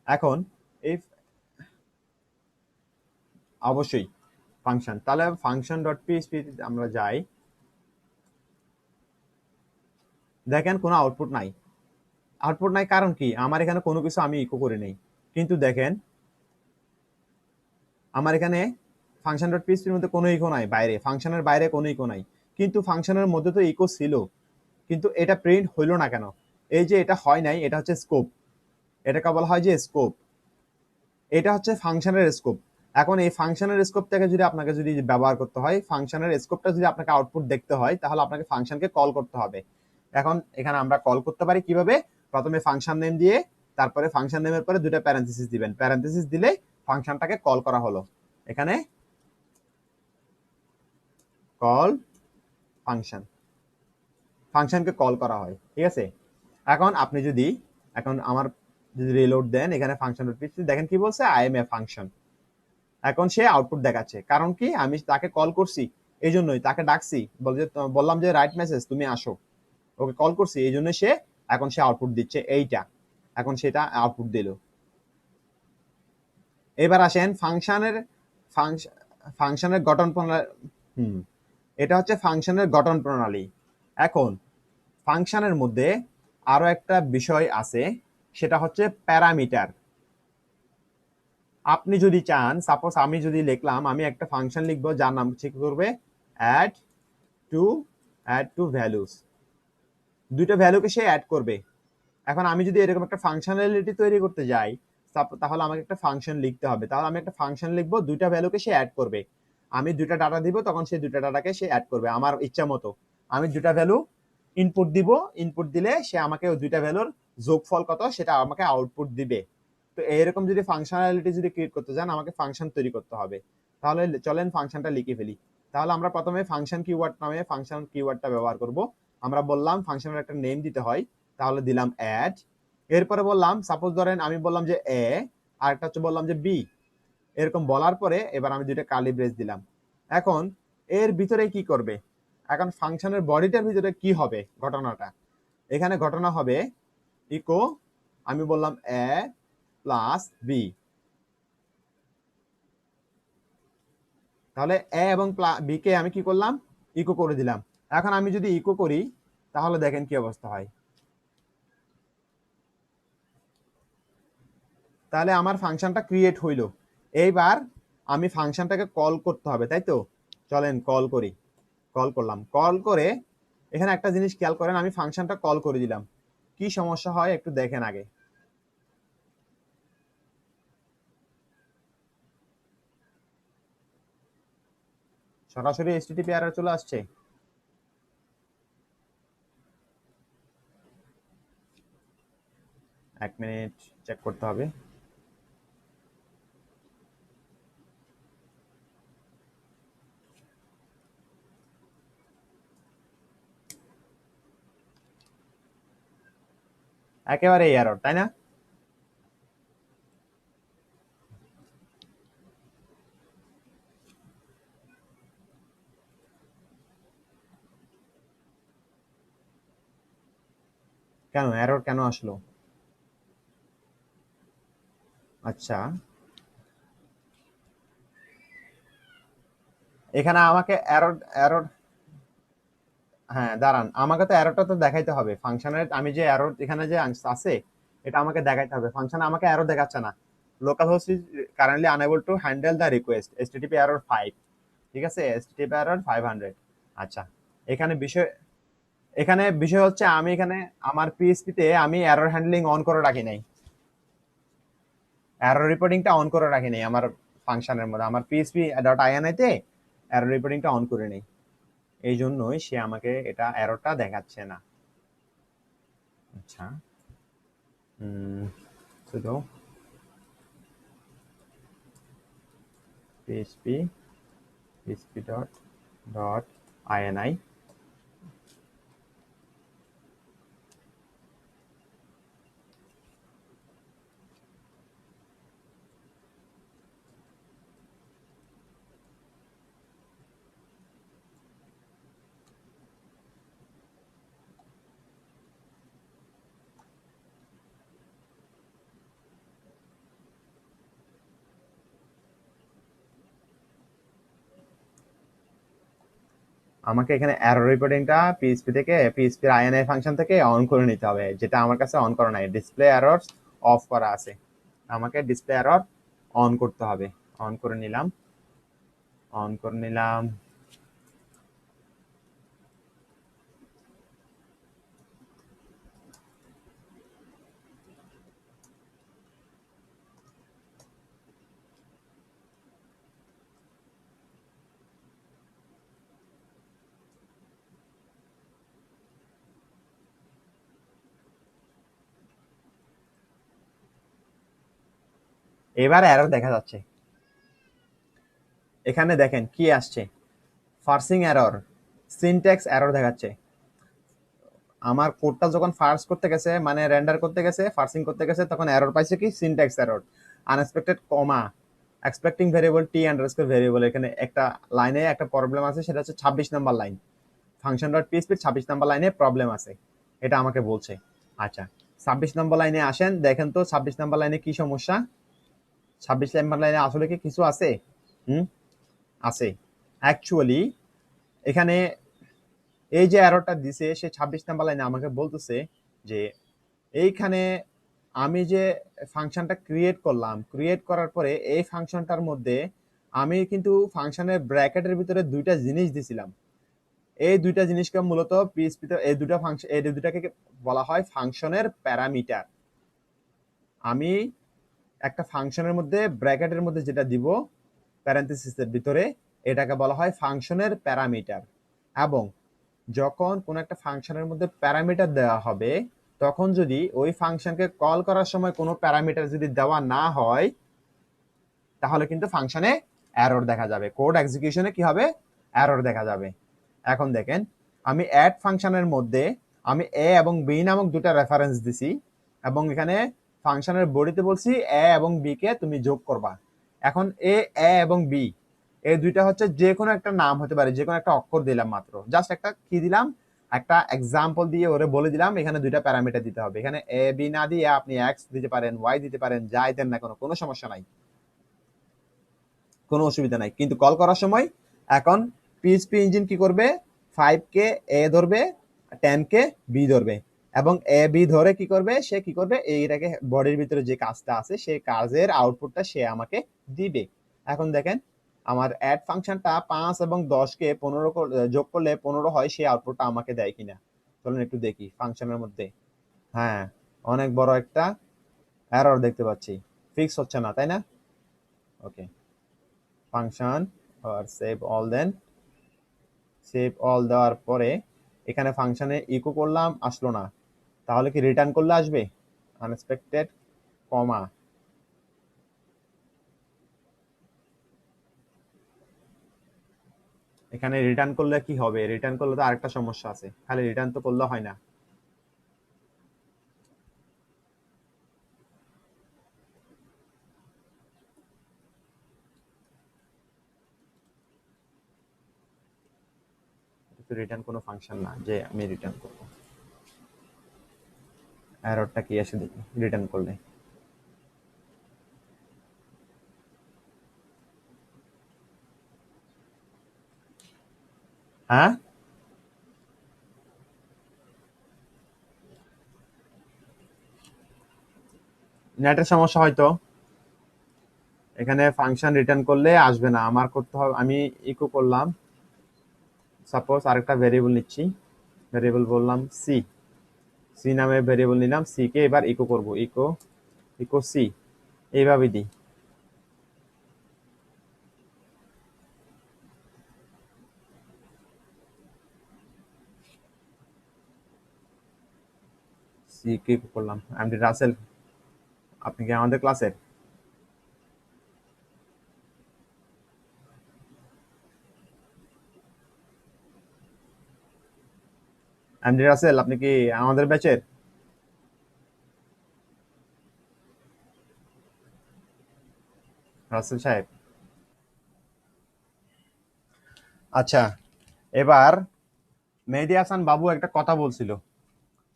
Speaker 1: এখন এই অবশ্যই ফাংশন, তাহলে ফাংশন ডট পিএইচপি আমরা যাই, দেখেন কোনো আউটপুট নাই। আউটপুট নাই কারণ কি? আমার এখানে কোনো কিছু আমি ইকো করে নেই। কিন্তু দেখেন আমার এখানে ফাংশন ডট পিএইচপির মধ্যে কোনো ইকো নাই, বাইরে ফাংশনের বাইরে কোনো ইকো নাই, কিন্তু ফাংশনের মধ্যে তো ইকো ছিল, কিন্তু এটা প্রিন্ট হইল না কেন? এই যে এটা হয় নাই, এটা হচ্ছে স্কোপ, এটাকে বলা হয় যে স্কোপ, এটা হচ্ছে ফাংশনের স্কোপ। এখন এই ফাংশনের স্কোপটাকে যদি আপনাকে যদি ব্যবহার করতে হয়, ফাংশনের স্কোপটা যদি আপনাকে আউটপুট দেখতে হয়, তাহলে আপনাকে ফাংশনকে কল করতে হবে। এখন এখানে আমরা কল করতে পারি কিভাবে? প্রথমে ফাংশন নেম দিয়ে, তারপরে ফাংশন নেমের পরে দুটো প্যারেনথেসিস দিবেন, প্যারেনথেসিস দিলে ফাংশনটাকে কল করা হলো। এখানে কল ফাংশন, ফাংশনকে কল করা হয়, ঠিক আছে। এখন আপনি যদি এখন আমার যদি রিলোড দেন, এখানে ফাংশন দেখেন কি বলছে, আই এম এ ফাংশন। এখন সে আউটপুট দেখাচ্ছে, কারণ কি? আমি তাকে কল করছি, এই জন্যই তাকে ডাকছি, বললাম যে রাইট মেসেজ, তুমি আসো, ওকে কল করছি, এই জন্য সে এখন সে আউটপুট দিচ্ছে এইটা, এখন সেটা আউটপুট দিল। এবার আসেন ফাংশনের গঠন প্রণালী। এটা হচ্ছে ফাংশনের গঠন প্রণালী। এখন ফাংশনের মধ্যে আরো একটা বিষয় আছে, সেটা হচ্ছে প্যারামিটার। আপনি যদি চান, সাপোজ আমি যদি লিখলাম, আমি একটা ফাংশন লিখবো যার নাম ঠিক করবে অ্যাড টু ভ্যালুস, দুইটা ভ্যালুকে সে অ্যাড করবে। এখন আমি যদি এরকম একটা ফাংশনালিটি তৈরি করতে যাই, তাহলে আমাকে একটা ফাংশন লিখতে হবে, তাহলে আমি একটা ফাংশন লিখবো, দুইটা ভ্যালুকে সে অ্যাড করবে। আমি দুইটা ডাটা দিব, তখন সে দুইটা ডাটাকে সে অ্যাড করবে আমার ইচ্ছা মতো। আমি দুইটা ভ্যালু ইনপুট দিব, ইনপুট দিলে সে আমাকে ওই দুইটা ভ্যালুর যোগফল কত সেটা আমাকে আউটপুট দিবে। তো এরকম যদি ফাংশনালিটি যদি ক্রিয়েট করতে চান, আমাকে ফাংশন তৈরি করতে হবে। তাহলে চলেন ফাংশনটা লিখে ফেলি। তাহলে আমরা প্রথমে ফাংশন কিওয়ার্ড নামে ফাংশন কিওয়ার্ডটা ব্যবহার করব। আমরা বললাম ফাংশনের একটা নেম দিতে হয়, তাহলে দিলাম অ্যাড। এরপরে বললাম, সাপোজ ধরেন আমি বললাম যে এ, আর একটা হচ্ছে বললাম যে বি, এরকম বলার পরে এবার আমি দুইটা কার্লি ব্রেস দিলাম। এখন এর ভিতরে কি করবে? এখন ফাংশনের বডিটার ভিতরে কি হবে ঘটনাটা? এখানে ঘটনা হবে ইকো, আমি বললাম এ প্লাস বি, তাহলে এ এবং বি কে আমি কি করলাম? ইকো করে দিলাম। এখন আমি যদি ইকো করি, তাহলে দেখেন কি অবস্থা হয়। তাহলে আমার ফাংশনটা ক্রিয়েট হইল। এইবার আমি ফাংশনটাকে কল করতে হবে, তাই তো? চলেন কল করি। কল করলাম, কল করে এখানে একটা জিনিস খেয়াল করেন, আমি ফাংশনটা কল করে দিলাম, কি সমস্যা হয় একটু দেখেন আগে। সরাসরি এইচটিটিপি এরর চলে আসছে। এক মিনিট চেক করতে হবে। একেবারে এরর, তাই না? কেন এরর কেন আসলো? আচ্ছা, এখানে আমাকে এরর এরর হ্যাঁ দাঁড়ান, আমাকে তো অ্যারোটা তো দেখাইতে হবে ফাংশনের, আমি যে অ্যারো এখানে যে আছে এটা আমাকে দেখাইতে হবে। ফাংশন আমাকে অ্যারো দেখাচ্ছে না। Local host is currently unable to handle the request এসটিটিপি error 5। ঠিক আছে, এসটিটিপি এরর 500। আচ্ছা, এখানে বিষয় এখানে বিষয় হচ্ছে আমি এখানে আমার পিএইচপি তে আমি এরর হ্যান্ডলিং অন করে রাখি নাই, এরর রিপোর্টিংটা অন করে রাখি নাই আমার ফাংশনের মধ্যে, আমার পিএইচপি ডট আইএনআই তে এরর রিপোর্টিংটা অন করে নেই। এই জন্যই সে আমাকে এটা এররটা দেখাচ্ছে না। আচ্ছা, শুধু PHP PHP dot dot INI আমাকে এখানে এরর রিপোর্টিংটা পিএইচপি থেকে পিএইচপি আইএনআই ফাংশন থেকে অন করে নিতে হবে, যেটা আমার কাছে অন করা নাই, ডিসপ্লে এরর অফ করা আছে। আমাকে ডিসপ্লে এরর অন করতে হবে। অন করে নিলাম, অন করে নিলাম। এবার এরর দেখা যাচ্ছে। এখানে দেখেন কি আসছে, ফার্সিং এরর, সিনট্যাক্স এরর দেখাচ্ছে। আমার কোডটা যখন ফার্স করতে গেছে, মানে রেন্ডার করতে গেছে, ফার্সিং করতে গেছে, তখন এরর পাইছে কি, সিনট্যাক্স এরর, আনএক্সপেক্টেড কমা, এক্সপেক্টিং ভেরিয়েবল টি আন্ডারস্কোর ভেরিয়েবল। এখানে একটা লাইনে একটা প্রবলেম আছে, সেটা হচ্ছে 26 number line, function dot PHP 26 number লাইনে প্রবলেম আছে, এটা আমাকে বলছে। আচ্ছা, 26 নম্বর লাইনে আসেন, দেখেন তো 26 নাম্বার লাইনে কি সমস্যা। 26 নাম্বার লাইনে আসলে কি কিছু আছে? হুম, আছে। অ্যাকচুয়ালি এখানে এই যে এররটা দিছে, সে 26 নাম্বার লাইনে আমাকে বলতেছে যে এইখানে আমি যে ফাংশনটা ক্রিয়েট করলাম, ক্রিয়েট করার পরে এই ফাংশনটার মধ্যে আমি কিন্তু ফাংশনের ব্র্যাকেটের ভিতরে দুইটা জিনিস দিছিলাম। এই দুইটা জিনিসকে মূলত পিএইচপি তে এই দুটো ফাংশন, এই দুটাকে বলা হয় ফাংশনের প্যারামিটার। আমি একটা ফাংশনের মধ্যে ব্র্যাকেটের মধ্যে যেটা দিব প্যারেনথেসিসের ভিতরে, এটাকে বলা হয় ফাংশনের প্যারামিটার। এবং যখন কোন একটা ফাংশনের মধ্যে প্যারামিটার দেওয়া হবে, তখন যদি ওই ফাংশনকে কল করার সময় কোনো প্যারামিটার যদি দেওয়া না হয়, তাহলে কিন্তু ফাংশনে এরর দেখা যাবে, কোড এক্সিকিউশনে কি হবে, এরর দেখা যাবে। এখন দেখেন, আমি অ্যাড ফাংশনের মধ্যে আমি এ এবং বি নামক দুটা রেফারেন্স দিছি, এবং এখানে ফাংশনের বডিতে বলছি এ এবং বি কে তুমি যোগ করবা। এখন এ এবং বি এই দুইটা হচ্ছে যে কোনো একটা নাম হতে পারে, যে কোনো একটা অক্ষর দিলাম, মাত্র জাস্ট একটা কি দিলাম, একটা এক্সাম্পল দিয়ে ওরে বলে দিলাম এখানে দুইটা প্যারামিটার দিতে হবে। এখানে এ বি না দিয়ে আপনি এক্স দিতে পারেন, ওয়াই দিতে পারেন, যাই দেন না, কোনো সমস্যা নাই, কোনো অসুবিধা নাই। কিন্তু কল করার সময় এখন পিএইচপি ইঞ্জিন কি করবে, 5 কে এ ধরবে, 10 কে বি ধরবে, এবং এ বি ধরে কি করবে, সে কি করবে, এইটাকে বডির ভিতরে যে কাজটা আছে সেই কাজের আউটপুটটা সে আমাকে দিবে। এখন দেখেন, আমার অ্যাড ফাংশনটা 5 এবং 10 কে 15 যোগ করলে 15 হয়, সেই আউটপুটটা আমাকে দেয় কিনা। চলুন একটু দেখি ফাংশনের মধ্যে। হ্যাঁ, অনেক বড় একটা এরর দেখতে পাচ্ছি, ফিক্স হচ্ছে না, তাই না? ওকে, ফাংশন আর সেভ অল, দেন সেভ অল দেওয়ার পরে এখানে ফাংশনে ইকো করলাম, আসলো না, তাহলে কি রিটার্ন করলে আসবে? আনএক্সপেক্টেড কমা, এখানে রিটার্ন করলে কি হবে, রিটার্ন করলে তো আরেকটা সমস্যা আছে, খালি রিটার্ন তো করলে হয় না। রিটার্ন কোনো ফাংশন না যে আমি রিটার্ন করবো। এররটা কি আসে দেখি রিটার্ন করলে। হ্যাঁ, নেটের সমস্যা হয়তো, এখানে ফাংশন রিটার্ন করলে আসবে না, আমার করতে হবে, আমি ইকো করলাম, সাপোজ আরেকটা ভেরিয়েবল নিচ্ছি, ভেরিয়েবল বললাম সি, সি নামে ভেরিয়েবল নিলাম, সি কে এবার ইকো করব, ইকো ইকো সি, এইভাবে দিই। সি কে ইকো করলাম। এমডি রাসেল, আপনি কি আমাদের ক্লাসের? এমডি রাসেল, আপনি কি আমাদের ব্যাচের? রাসেল সাহেব, আচ্ছা, এবার মেহেদী হাসান বাবু একটা কথা বলছিল,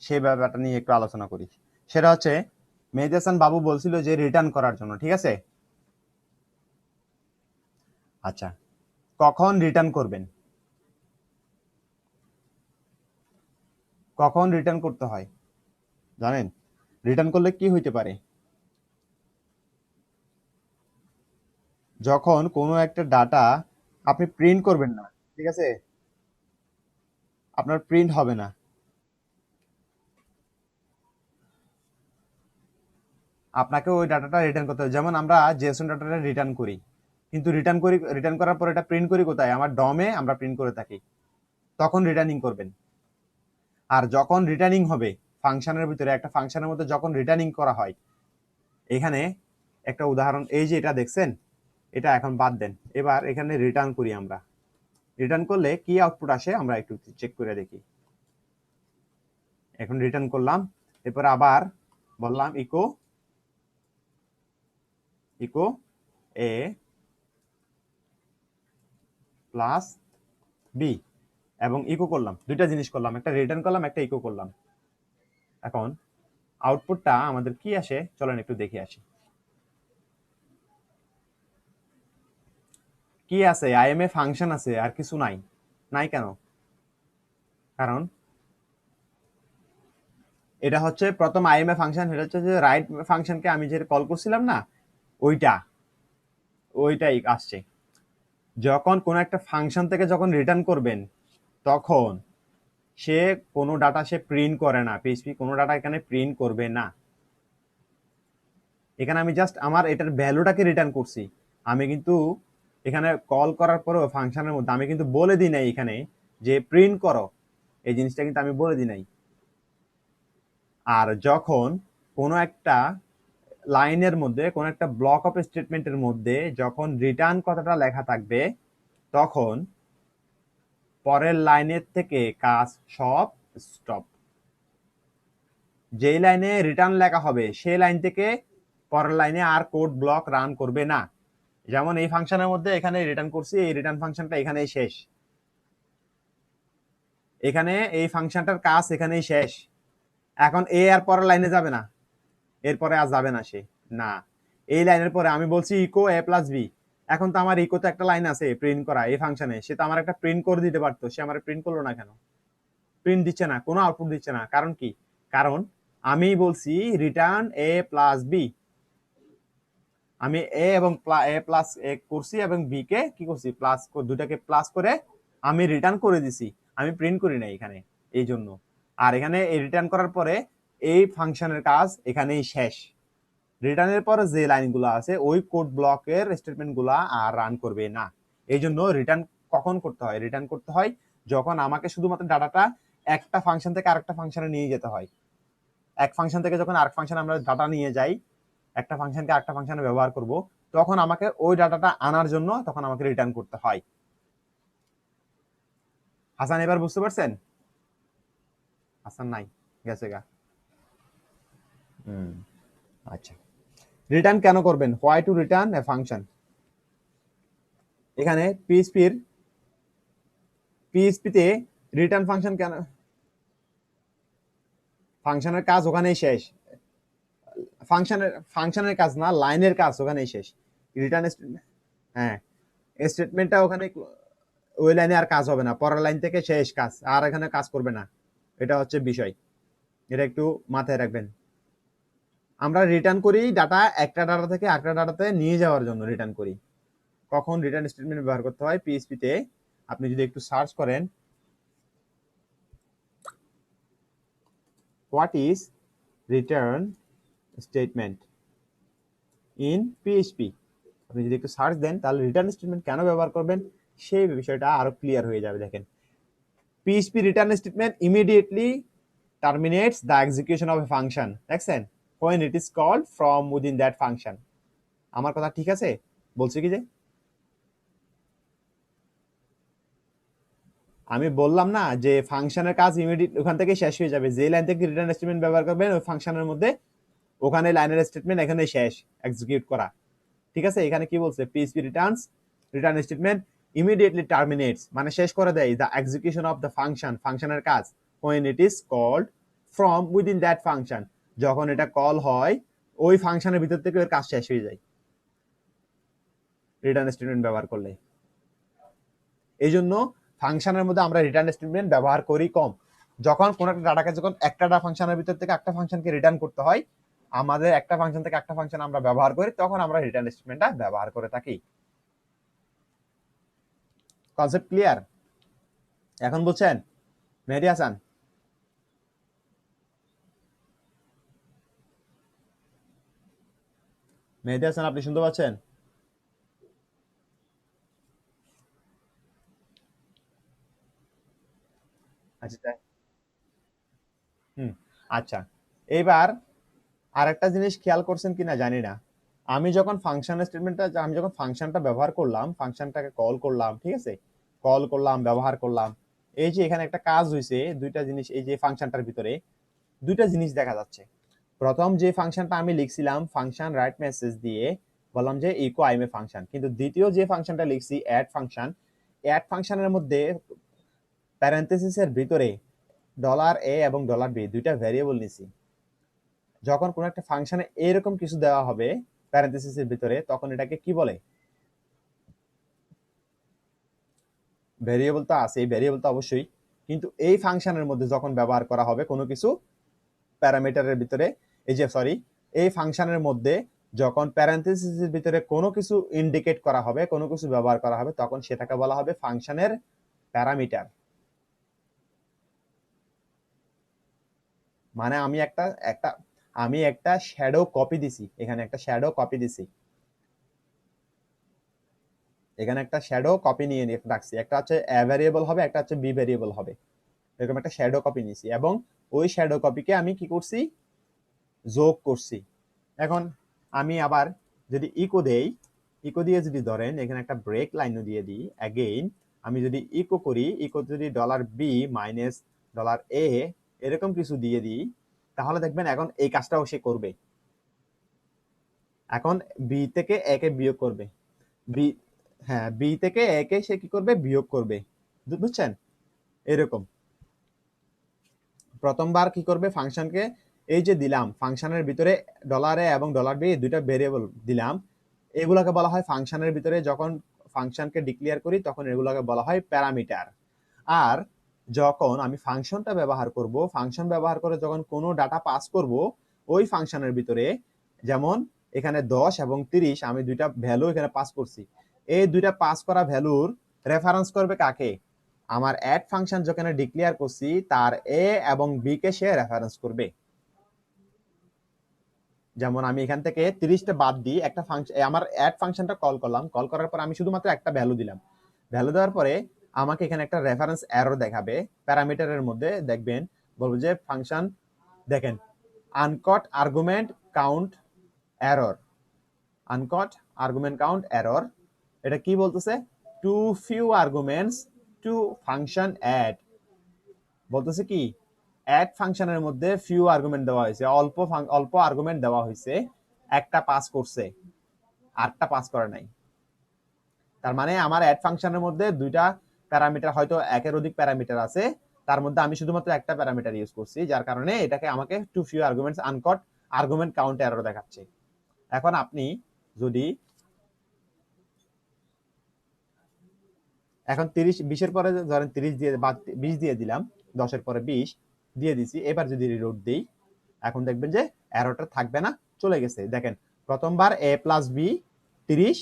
Speaker 1: সেই ব্যাপারটা নিয়ে একটু আলোচনা করি। সেটা হচ্ছে, মেহেদী হাসান বাবু বলছিল যে রিটার্ন করার জন্য, ঠিক আছে? আচ্ছা, কখন রিটার্ন করবেন, কখন রিটার্ন করতে হয় জানেন? রিটার্ন করলে কি হইতে পারে? যখন কোনো একটা ডাটা আপনি প্রিন্ট করবেন না, ঠিক আছে, আপনার প্রিন্ট হবে না, আপনাকে ওই ডাটাটা রিটার্ন করতে হবে। যেমন আমরা জেসন ডাটাটা রিটার্ন করি, কিন্তু রিটার্ন করার পর এটা প্রিন্ট করি কোথায়? আমার ডমে আমরা প্রিন্ট করে থাকি, তখন রিটার্নিং করবেন। আর যখন রিটার্নিং হবে, ফাংশনের ভিতরে, একটা ফাংশনের মধ্যে যখন রিটার্নিং করা হয়, এখানে একটা উদাহরণ, এই যে এটা দেখছেন, এটা এখন বাদ দেন, এবার এখানে রিটার্ন করি আমরা। রিটার্ন করলে কি আউটপুট আসে আমরা একটু চেক করে দেখি। এখন রিটার্ন করলাম, এরপর আবার বললাম ইকো ইকো এ প্লাস বি, এবং ইকো করলাম, দুইটা জিনিস করলাম, একটা রিটার্ন করলাম, একটা ইকো করলাম। এখন আউটপুটটা আমাদের কি আসে চলেন একটু দেখে আসি। কি আছে? আইএমএ ফাংশন আছে, আর কিছু নাই। নাই কেন? কারণ এটা হচ্ছে প্রথম আইএমএ ফাংশন, এটা হচ্ছে যে রাইট ফাংশনকে আমি যে কল করছিলাম না, ওইটা, ওইটাই আসছে। যখন কোনো একটা ফাংশন থেকে যখন রিটার্ন করবেন, তখন সে কোনো ডাটা সে প্রিন্ট করে না, পিএইচপি কোনো ডাটা এখানে প্রিন্ট করবে না। এখানে আমি জাস্ট আমার এটার ভ্যালুটাকে রিটার্ন করছি। আমি কিন্তু এখানে কল করার পরেও ফাংশনের মধ্যে আমি কিন্তু বলে দিই নাই এখানে যে প্রিন্ট করো, এই জিনিসটা কিন্তু আমি বলে দিই নাই। আর যখন কোনো একটা লাইনের মধ্যে, কোনো একটা ব্লক অফ স্টেটমেন্টের মধ্যে যখন রিটার্ন কথাটা লেখা থাকবে, তখন পরের লাইনের থেকে কাজ সব স্টপ। যেই লাইনে রিটার্ন লেখা হবে সেই লাইন থেকে পরের লাইনে আর কোড ব্লক রান করবে না। যেমন এই ফাংশনের মধ্যে এখানে রিটার্ন করছি, এই রিটার্ন ফাংশনটা এখানেই শেষ, এখানে এই ফাংশনটার কাজ এখানেই শেষ। এখন এ আর পরের লাইনে যাবে না, এরপরে আর যাবে না সে, না। এই লাইনের পরে আমি বলছি ইকো এ প্লাস বি, এখন তো আমার ইকোতে একটা লাইন আছে প্রিন্ট করা এই ফাংশনে, সে তো আমার একটা প্রিন্ট করে দিতে পারতো, সে আমার প্রিন্ট করলো না কেন? প্রিন্ট দিচ্ছে না, কোনো আউটপুট দিচ্ছে না, কারণ কি? কারণ আমি বলছি রিটার্ন এ প্লাস বি, আমি এ এবং এ প্লাস এ করছি এবং বি কে কি করছি, প্লাস, দুটাকে প্লাস করে আমি রিটার্ন করে দিছি, আমি প্রিন্ট করি না এখানে, এই জন্য। আর এখানে এই রিটার্ন করার পরে এই ফাংশনের কাজ এখানেই শেষ। রিটার্নের পরে যে লাইনগুলো আছে ওই কোড ব্লকের স্টেটমেন্ট গুলা আর রান করবে না। এই জন্য রিটার্ন কখন করতে হয়? রিটার্ন করতে হয় যখন আমাকে শুধুমাত্র ডাটাটা একটা ফাংশন থেকে আরেকটা ফাংশনে নিয়ে যেতে হয়। এক ফাংশন থেকে যখন আরেক ফাংশনে আমরা ডাটা নিয়ে যাই, একটা ফাংশনকে আরেকটা ফাংশনে ব্যবহার করব, তখন আমাকে ওই ডাটাটা আনার জন্য তখন আমাকে রিটার্ন করতে হয়। হাসান, এবার বুঝতে পারছেন? হাসান নাই, গেছে গা। হুম, আচ্ছা, রিটার্ন কেন করবেন? Why to return A function. এখানে পিএইচপিতে রিটার্ন ফাংশন কেন? ফাংশনের কাজ ওখানেই শেষ। ফাংশনের কাজ না, লাইনের কাজ ওখানেই শেষ। রিটার্ন স্টেটমেন্ট, হ্যাঁ, স্টেটমেন্টটা ওখানে, ওই লাইনে আর কাজ হবে না, পরের লাইন থেকে শেষ কাজ, আর এখানে কাজ করবে না। এটা হচ্ছে বিষয়, এটা একটু মাথায় রাখবেন। আমরা রিটার্ন করি ডাটা একটা ডাটা থেকে আরেকটা ডাটাতে নিয়ে যাওয়ার জন্য রিটার্ন করি। কখন রিটার্ন স্টেটমেন্ট ব্যবহার করতে হয় পিএইচপি তে, আপনি যদি একটু সার্চ করেন what is written statement in PHP, আপনি যদি একটু সার্চ দেন তাহলে রিটার্ন স্টেটমেন্ট কেন ব্যবহার করবেন সেই বিষয়টা আরো ক্লিয়ার হয়ে যাবে। দেখেন, PHP return statement immediately terminates the execution of a function, দেখছেন, when it is called from within that function। আমার কথা ঠিক আছে? বলছি কি যে আমি বললাম না যে ফাংশনের কাজ ইমিডিয়েট ওখান থেকে শেষ হয়ে যাবে, যে লাইন থেকে রিটার্ন স্টেটমেন্ট ব্যবহার করবেন ওই ফাংশনের মধ্যে ওখানে লাইনের স্টেটমেন্ট এখানে শেষ এক্সিকিউট করা। ঠিক আছে, এখানে কি বলছে, PHP returns return statement immediately terminates মানে শেষ করে দেয় the execution of the function, ফাংশনের কাজ when it is called from within that function, যখন এটা কল হয় ওই ফাংশনের ভিতর থেকে ওর কাজ শেষ হয়ে যায় রিটার্ন স্টেটমেন্ট ব্যবহার করলে। এই জন্য ফাংশনের মধ্যে আমরা রিটার্ন স্টেটমেন্ট ব্যবহার করি কম। যখন কোন একটা ডাটাকে যখন একটা ডাটা ফাংশনের ভিতর থেকে একটা ফাংশনকে রিটার্ন করতে হয়, আমাদের একটা ফাংশন থেকে একটা ফাংশন আমরা ব্যবহার করি, তখন আমরা রিটার্ন স্টেটমেন্টটা ব্যবহার করে থাকি। Concept clear? এখন বুঝছেন? মেহেদী হাসান, মেহেদী হাসান আপনি শুনতে পাচ্ছেন? আচ্ছা, আচ্ছা, এবার আরেকটা জিনিস খেয়াল করছেন কিনা জানি না, আমি যখন ফাংশনটা ব্যবহার করলাম, ফাংশনটাকে কল করলাম, ঠিক আছে, কল করলাম, ব্যবহার করলাম, এই যে এখানে একটা কাজ হয়েছে, দুইটা জিনিস এই যে ফাংশনটার ভিতরে দুইটা জিনিস দেখা যাচ্ছে। প্রথম যে ফাংশনটা আমি লিখছিলাম ফাংশন রাইট মেসেজ দিয়ে বললাম যে ইকো আইএম এ ফাংশন, কিন্তু দ্বিতীয় যে ফাংশনটা লিখছি অ্যাড ফাংশন, অ্যাড ফাংশনের মধ্যে প্যারেনথেসিসের ভিতরে $a এবং $b দুইটা ভ্যারিয়েবল নিছি। যখন কোন একটা ফাংশনে এরকম কিছু দেওয়া হবে প্যারেনথেসিসের ভিতরে, তখন এটাকে কি বলে? ভ্যারিয়েবল তো আছে, এই ভ্যারিয়েবল তো অবশ্যই, কিন্তু এই ফাংশনের মধ্যে যখন ব্যবহার করা হবে কোনো কিছু প্যারামিটারের ভিতরে, এই যে সরি, এই ফাংশনের মধ্যে যখন প্যারেনথেসিসের ভিতরে কোনো কিছু ইন্ডিকেট করা হবে, কোনো কিছু ব্যবহার করা হবে, তখন সেটাকে বলা হবে ফাংশনের প্যারামিটার। মানে আমি একটা শ্যাডো কপি দিছি, এখানে একটা শ্যাডো কপি দিছি, এখানে একটা শ্যাডো কপি নিয়ে রাখছি, একটা হচ্ছে এ ভ্যারিয়েবল হবে, একটা হচ্ছে বি ভ্যারিয়েবল হবে, এরকম একটা শ্যাডো কপি নিছি, এবং ওই শ্যাডো কপিকে আমি কি করছি, যোগ করছি। এখন আমি আবার যদি ইকো দেই, ইকো দিয়ে যদি ধরেন এখানে একটা ব্রেক লাইনও দিয়ে দিই, অ্যাগেইন আমি যদি ইকো করি, ইকো যদি $b মাইনাস $a এরকম কিছু দিয়ে দিই, তাহলে দেখবেন এখন এই কাজটাও সে করবে। এখন বি থেকে একে বিয়োগ করবে, বি, হ্যাঁ, বি থেকে একে সে কি করবে, বিয়োগ করবে, বুঝছেন? এরকম প্রথমবার কি করবে, ফাংশনকে এই যে দিলাম ফাংশনের ভিতরে $a এবং $b দুইটা ভেরিয়েবল দিলাম, এগুলোকে বলা হয় ফাংশনের ভিতরে যখন ফাংশনকে ডিক্লেয়ার করি তখন এগুলোকে বলা হয় প্যারামিটার। আর যখন আমি ফাংশনটা ব্যবহার করব, ফাংশন ব্যবহার করে যখন কোনো ডাটা পাস করব ওই ফাংশনের ভিতরে, যেমন এখানে 10 এবং 30 আমি দুইটা ভ্যালু এখানে পাস করছি, এই দুইটা পাস করা ভ্যালুর রেফারেন্স করবে কাকে, আমার অ্যাড ফাংশন যেখানে ডিক্লেয়ার করছি তার এ এবং বি কে সে রেফারেন্স করবে। যেমন আমি এখান থেকে 30টা বাদ দিই, একটা ফাংশন আমার অ্যাড ফাংশনটা কল করলাম, কল করার পর আমি শুধুমাত্র একটা ভ্যালু দিলাম, ভ্যালু দেওয়ার পরে আমাকে এখানে একটা রেফারেন্স এরর দেখাবে প্যারামিটারের মধ্যে, দেখবেন বলবো যে ফাংশন দেখেন uncaught argument count error, uncaught argument count error, এটা কি বলতেছে, too few arguments to function add, বলতেছে কি অ্যাড ফাংশনের মধ্যে ফিউ আর্গুমেন্ট দেওয়া হয়েছে, অল্প আর্গুমেন্ট দেওয়া হয়েছে, একটা পাস করছে আটটা পাস করে নাই। তার মানে আমার অ্যাড ফাংশনের মধ্যে দুইটা প্যারামিটার, হয়তো একের অধিক প্যারামিটার আছে, তার মধ্যে আমি শুধুমাত্র একটা প্যারামিটার ইউজ করছি, যার কারণে এটাকে আমাকে too few arguments uncaught argument count error দেখাচ্ছে। এখন আপনি যদি এখন 20 এর পরে ধরেন 30 দিয়ে 20 দিয়ে দিলাম, 10 এর পরে 20 দিয়ে দিছি, এবার যদি রিলোড দেই এখন দেখবেন যে এররটা থাকবে না, চলে গেছে। দেখেন প্রথমবার a প্লাস b 30,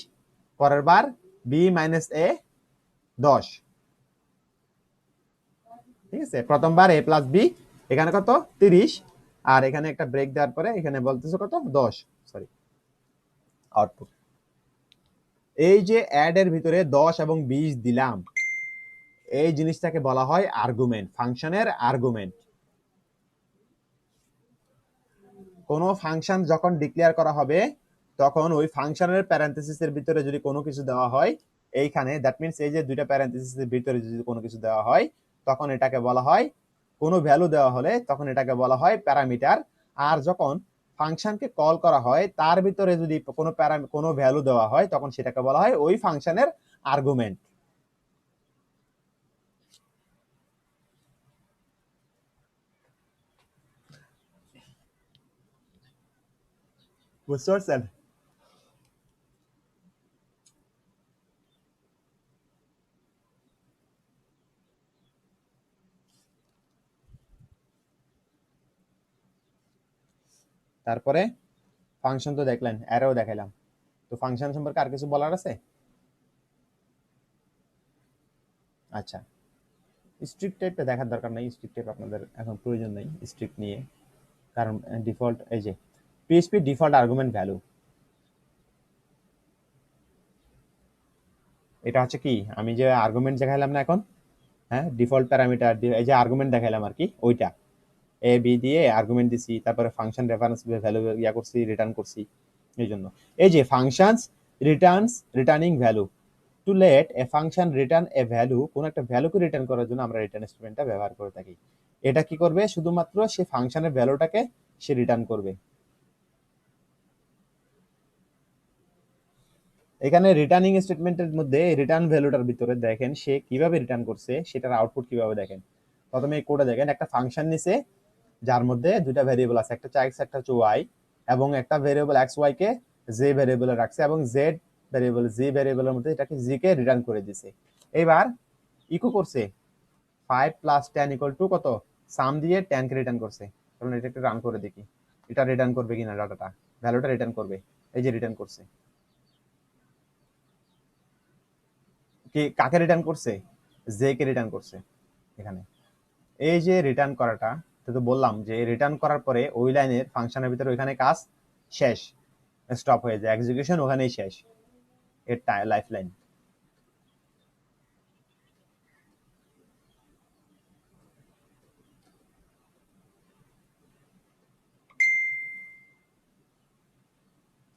Speaker 1: পরের বার b মাইনাস a 10। ঠিক আছে, প্রথমবার a প্লাস b এখানে কত 30, আর এখানে একটা ব্রেক দেওয়ার পরে এখানে বলতেছে কত 10, সরি আউটপুট। এই যে অ্যাড এর ভিতরে 10 এবং 20 দিলাম, এই জিনিসটাকে বলা হয় আর্গুমেন্ট, ফাংশনের আর্গুমেন্ট। কোনো ফাংশন যখন ডিক্লেয়ার করা হবে তখন ওই ফাংশনের প্যারেনথেসিসের ভিতরে যদি কোনো কিছু দেওয়া হয়, এইখানে দ্যাট মিন্স এই যে দুইটা প্যারেনথেসিসের ভিতরে যদি কোনো কিছু দেওয়া হয় তখন এটাকে বলা হয়, কোনো ভ্যালু দেওয়া হলে তখন এটাকে বলা হয় প্যারামিটার। আর যখন ফাংশনকে কল করা হয় তার ভিতরে যদি কোনো ভ্যালু দেওয়া হয় তখন সেটাকে বলা হয় ওই ফাংশনের আর্গুমেন্ট। বুঝতে পারছেন? তারপরে ফাংশন তো দেখলেন, অ্যারেও দেখাইলাম, তো ফাংশন সম্পর্কে আর কিছু বলার আছে? আচ্ছা, স্ট্রিক্ট টাইপটা দেখার দরকার নাই, স্ট্রিক্ট টাইপ আপনাদের এখন প্রয়োজন নেই স্ট্রিক্ট নিয়ে, কারণ ডিফল্ট এই যে পিএইচপি ডিফল্ট আর্গুমেন্ট ভ্যালু, এটা হচ্ছে কি আমি যে আর্গুমেন্ট দেখাইলাম না এখন, হ্যাঁ ডিফল্ট প্যারামিটার এই যে আর্গুমেন্ট দেখাইলাম আর কি, ওইটা এ বি দিয়ে আর্গুমেন্ট দিছি, তারপরে ফাংশন রেফারেন্স ভ্যালু ইয়া করছি, রিটার্ন করছি। এই জন্য এই যে functions returning value, to let a function return a value, কোন একটা ভ্যালুকে রিটার্ন করার জন্য আমরা রিটার্ন স্টেটমেন্টটা ব্যবহার করে থাকি। এটা কি করবে, শুধুমাত্র সে ফাংশনের ভ্যালুটাকে সে রিটার্ন করবে। এখানে রিটার্নিং স্টেটমেন্টের মধ্যে রিটার্ন ভ্যালুটার ভিতরে দেখেন সে কিভাবে রিটার্ন করছে, সেটার আউটপুট কিভাবে দেখেন। প্রথমে এই কোডে দেখেন একটা ফাংশন নিছে যার মধ্যে দুইটা ভেরিয়েবল আছে, একটা হচ্ছে এক্স একটা হচ্ছে ওয়াই, এবং একটা ভেরিয়েবল এক্স ওয়াই কে জে ভেরিয়েবলে রাখছে এবং জেড ভেরিয়েবল জি ভেরিয়েবলের মধ্যে এটাকে জি কে রিটার্ন করে দিছে। এবার ইকো করছে 5 প্লাস 10 ইকুয়াল টু কত, সাম দিয়ে 10 কে রিটার্ন করছে। তাহলে এটা একটু রান করে দেখি, এটা রিটার্ন করবে কিনা, ডাটাটা ভ্যালুটা রিটার্ন করবে। এই যে রিটার্ন করছে, কি কাকে রিটার্ন করছে, জে কে রিটার্ন করছে এখানে। এই যে রিটার্ন করাটা, তো বললাম যে রিটার্ন করার পরে ওই লাইনের ফাংশনের ভিতরে ওইখানে কাজ শেষ, স্টপ হয়ে যায়, এক্সিকিউশন ওখানেই শেষ, এর লাইফ লাইন।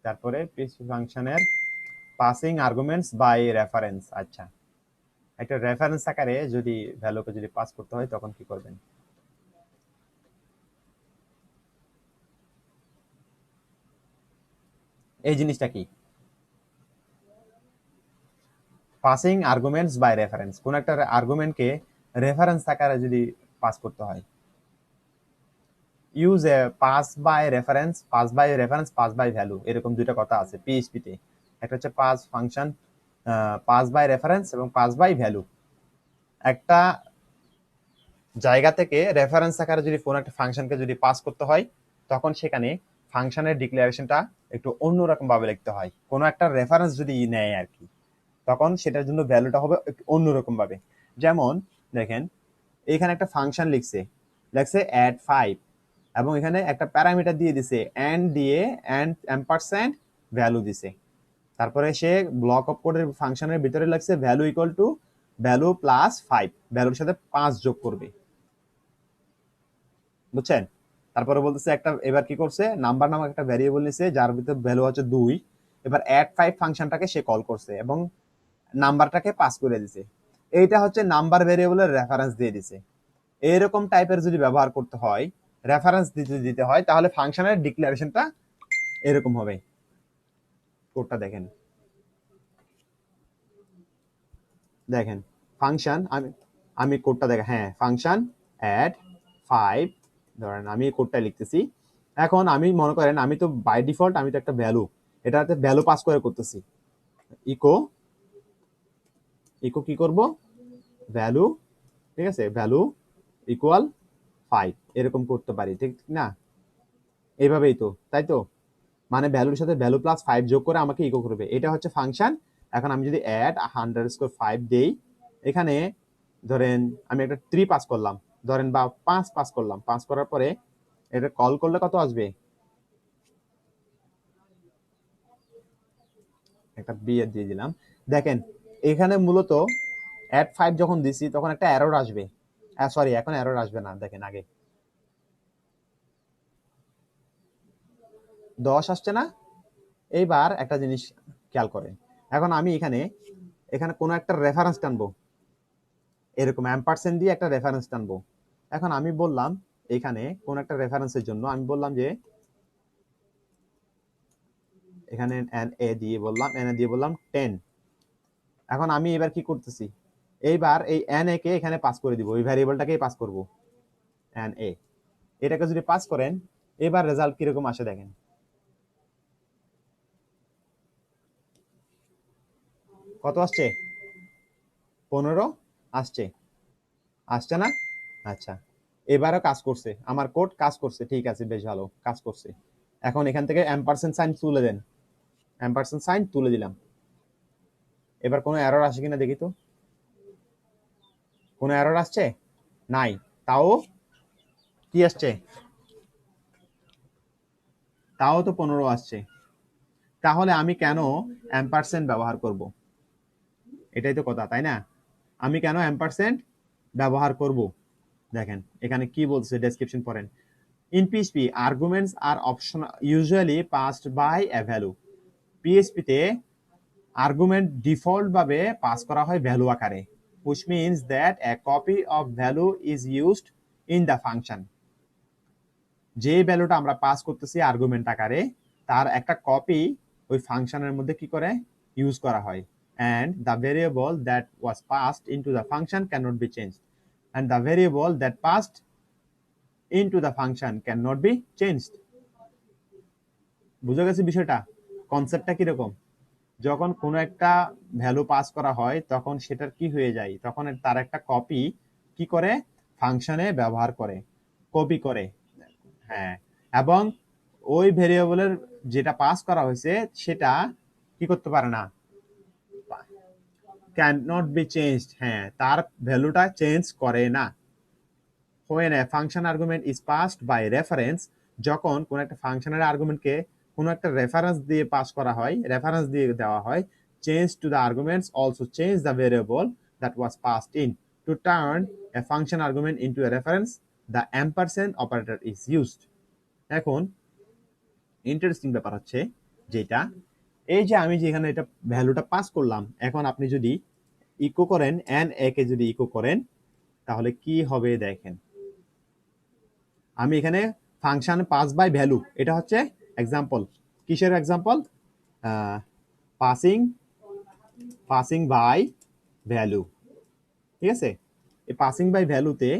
Speaker 1: তারপরে পিএইচপি ফাংশনের পাসিং আর্গুমেন্টস বাই রেফারেন্স। আচ্ছা, একটা রেফারেন্স আকারে যদি ভ্যালুকে যদি পাস করতে হয় তখন কি করবেন, এই জিনিসটা কি, পাসিং আর্গুমেন্টস বাই রেফারেন্স, কোন একটা আর্গুমেন্টকে রেফারেন্স আকারে যদি পাস করতে হয়, use a pass by reference, pass by value, এরকম দুইটা কথা আছে পিএইচপি তে। একটা হচ্ছে pass function, pass by reference এবং পাস বাই ভ্যালু। একটা জায়গা থেকে রেফারেন্স আকারে যদি কোনো একটা ফাংশনকে যদি পাস করতে হয় তখন সেখানে ফাংশনের ডিক্লারেশনটা একটু অন্যরকম ভাবে লিখতে হয়, কোনো একটা রেফারেন্স যদি নেয় আর কি, তখন সেটার জন্য ভ্যালুটা হবে একটু অন্যরকম ভাবে। যেমন দেখেন এখানে একটা ফাংশন লিখছে, লেখছে অ্যাড 5, এবং এখানে একটা প্যারামিটার দিয়ে দিছে এন্ড দিয়ে, এন্ড এম্পারস্যান্ড ভ্যালু দিছে। তারপরে সে ব্লক অফ কোডের ফাংশনের ভিতরে লাগছে value equal to value plus 5, ভ্যালুর সাথে 5 যোগ করবে, বুঝছেন? তারপরে বলতেছে একটা, এবার কি করছে, নাম্বার নামক একটা ভ্যারিয়েবল নিছে যার ভিতরে ভ্যালু হচ্ছে 2, এবার অ্যাড 5 ফাংশনটাকে সে কল করছে এবং নাম্বারটাকে পাস করে দিছে। এইটা হচ্ছে নাম্বার ভ্যারিয়েবলের রেফারেন্স দিয়ে দিছে। এরকম টাইপের যদি ব্যবহার করতে হয়, রেফারেন্স দিতে হয়, তাহলে ফাংশনের ডিক্লারেশনটা এরকম হবে। কোডটা দেখেন, দেখেন ফাংশন, আমি আমি কোডটা দেখেন, হ্যাঁ ফাংশন অ্যাড 5, ধরেন আমি কোডটা লিখতেছি। এখন আমি মনে করেন আমি তো বাই ডিফল্ট আমি তো একটা ভ্যালু, এটাতে ভ্যালু পাস করে করতেছি, ইকো ইকো কি করব, ভ্যালু, ঠিক আছে, ভ্যালু ইকুয়াল 5, এরকম করতে পারি, ঠিক না? এইভাবেই তো, তাই তো? মানে ভ্যালুর সাথে ভ্যালু প্লাস 5 যোগ করে আমাকে ইকো করবে, এটা হচ্ছে ফাংশন। এখন আমি যদি অ্যাড _5 দেই, এখানে ধরেন আমি একটা 3 পাস করলাম, ধরেন বা 5 পাস করলাম, 5 করার পরে এটা কল করলে কত আসবে, একটা বিয়ে দিয়ে দিলাম। দেখেন এখানে মূলত অ্যাড 5 যখন দিছি তখন একটা এরর আসবে, সরি এখন এরর আসবে না, দেখেন আগে 10 আসছে না। এইবার একটা জিনিস খেয়াল করেন, এখন আমি এখানে এখানে কোনো একটা রেফারেন্স টানবো, এরকম অ্যাম্পারসেন্ট দিয়ে একটা রেফারেন্স টানবো। এখন আমি বললাম এখানে কোন একটা রেফারেন্সের জন্য আমি বললাম যে এখানে এন এ দিয়ে বললাম, এন এ দিয়ে বললাম 10। এখন আমি এবার কি করতেছি, এইবার এই এন এ কে এখানে পাস করে দিব, এই ভ্যারিয়েবলটাকেই পাস করব এন এ। এটাকে যদি পাস করেন এবার রেজাল্ট কিরকম আসে দেখেন, কত আসছে, 15 আসছে, আসছে না? আচ্ছা, এবারও কাজ করছে, আমার কোড কাজ করছে, ঠিক আছে বেশ ভালো কাজ করছে। এখন এখান থেকে অ্যাম্পারসেন্ট সাইন তুলে দেন, অ্যাম্পারসেন্ট সাইন তুলে দিলাম। এবার কোনো এরর আসে কিনা দেখি তো, কোনো এরর আসছে নাই, তাও কি আসছে, তাও তো 15 আসছে। তাহলে আমি কেন অ্যাম্পারসেন্ট ব্যবহার করব, এটাই তো কথা তাই না? আমি কেন অ্যাম্পারসেন্ট ব্যবহার করব, দেখেন এখানে কি বলছে ডেসক্রিপশন পড়েন। In PHP arguments are option usually passed by a value. PHP তে আর্গুমেন্ট ডিফল্ট ভাবে পাস করা হয় ভ্যালু আকারে, which means that a copy of value is used in the function। যে ভ্যালুটা আমরা পাস করতেছি আর্গুমেন্ট আকারে তার একটা কপি ওই ফাংশনের মধ্যে কি করে ইউজ করা হয়। and the variable that was passed into the function cannot be changed, and the variable that passed into the function cannot be changed। বুঝা গেছে বিষয়টা, কনসেপ্টটা কিরকম? যখন কোনো একটা ভ্যালু পাস করা হয় তখন সেটার কি হয়ে যায়, তখন তার একটা কপি কি করে ফাংশনে ব্যবহার করে, কপি করে। হ্যাঁ, এবং ওই ভেরিয়েবলের যেটা পাস করা হয়েছে সেটা কি করতে পারে না, ক্যান নট বি চেঞ্জড, হ্যাঁ তার ভ্যালুটা চেঞ্জ করে না। when a function argument is passed by reference, যখন কোন একটা ফাংশনের আর্গুমেন্টকে কোন একটা রেফারেন্স দিয়ে পাস করা হয়, রেফারেন্স দিয়ে দেওয়া হয়, change to the arguments also change the variable that was passed in to turn a function argument into a reference, the ampersand operator is used। এখন ইন্টারেস্টিং ব্যাপার হচ্ছে যেটা, এই যে আমি যে এখানে এটা ভ্যালুটা পাস করলাম, এখন আপনি যদি ইকো করেন এন এ কে যদি ইকো করেন তাহলে কি হবে দেখেন। আমি এখানে ফাংশন পাস বাই ভ্যালু, এটা হচ্ছে এক্সাম্পল, কিসের example, passing passing by value, ঠিক আছে। এই পাসিং বাই ভ্যালুতে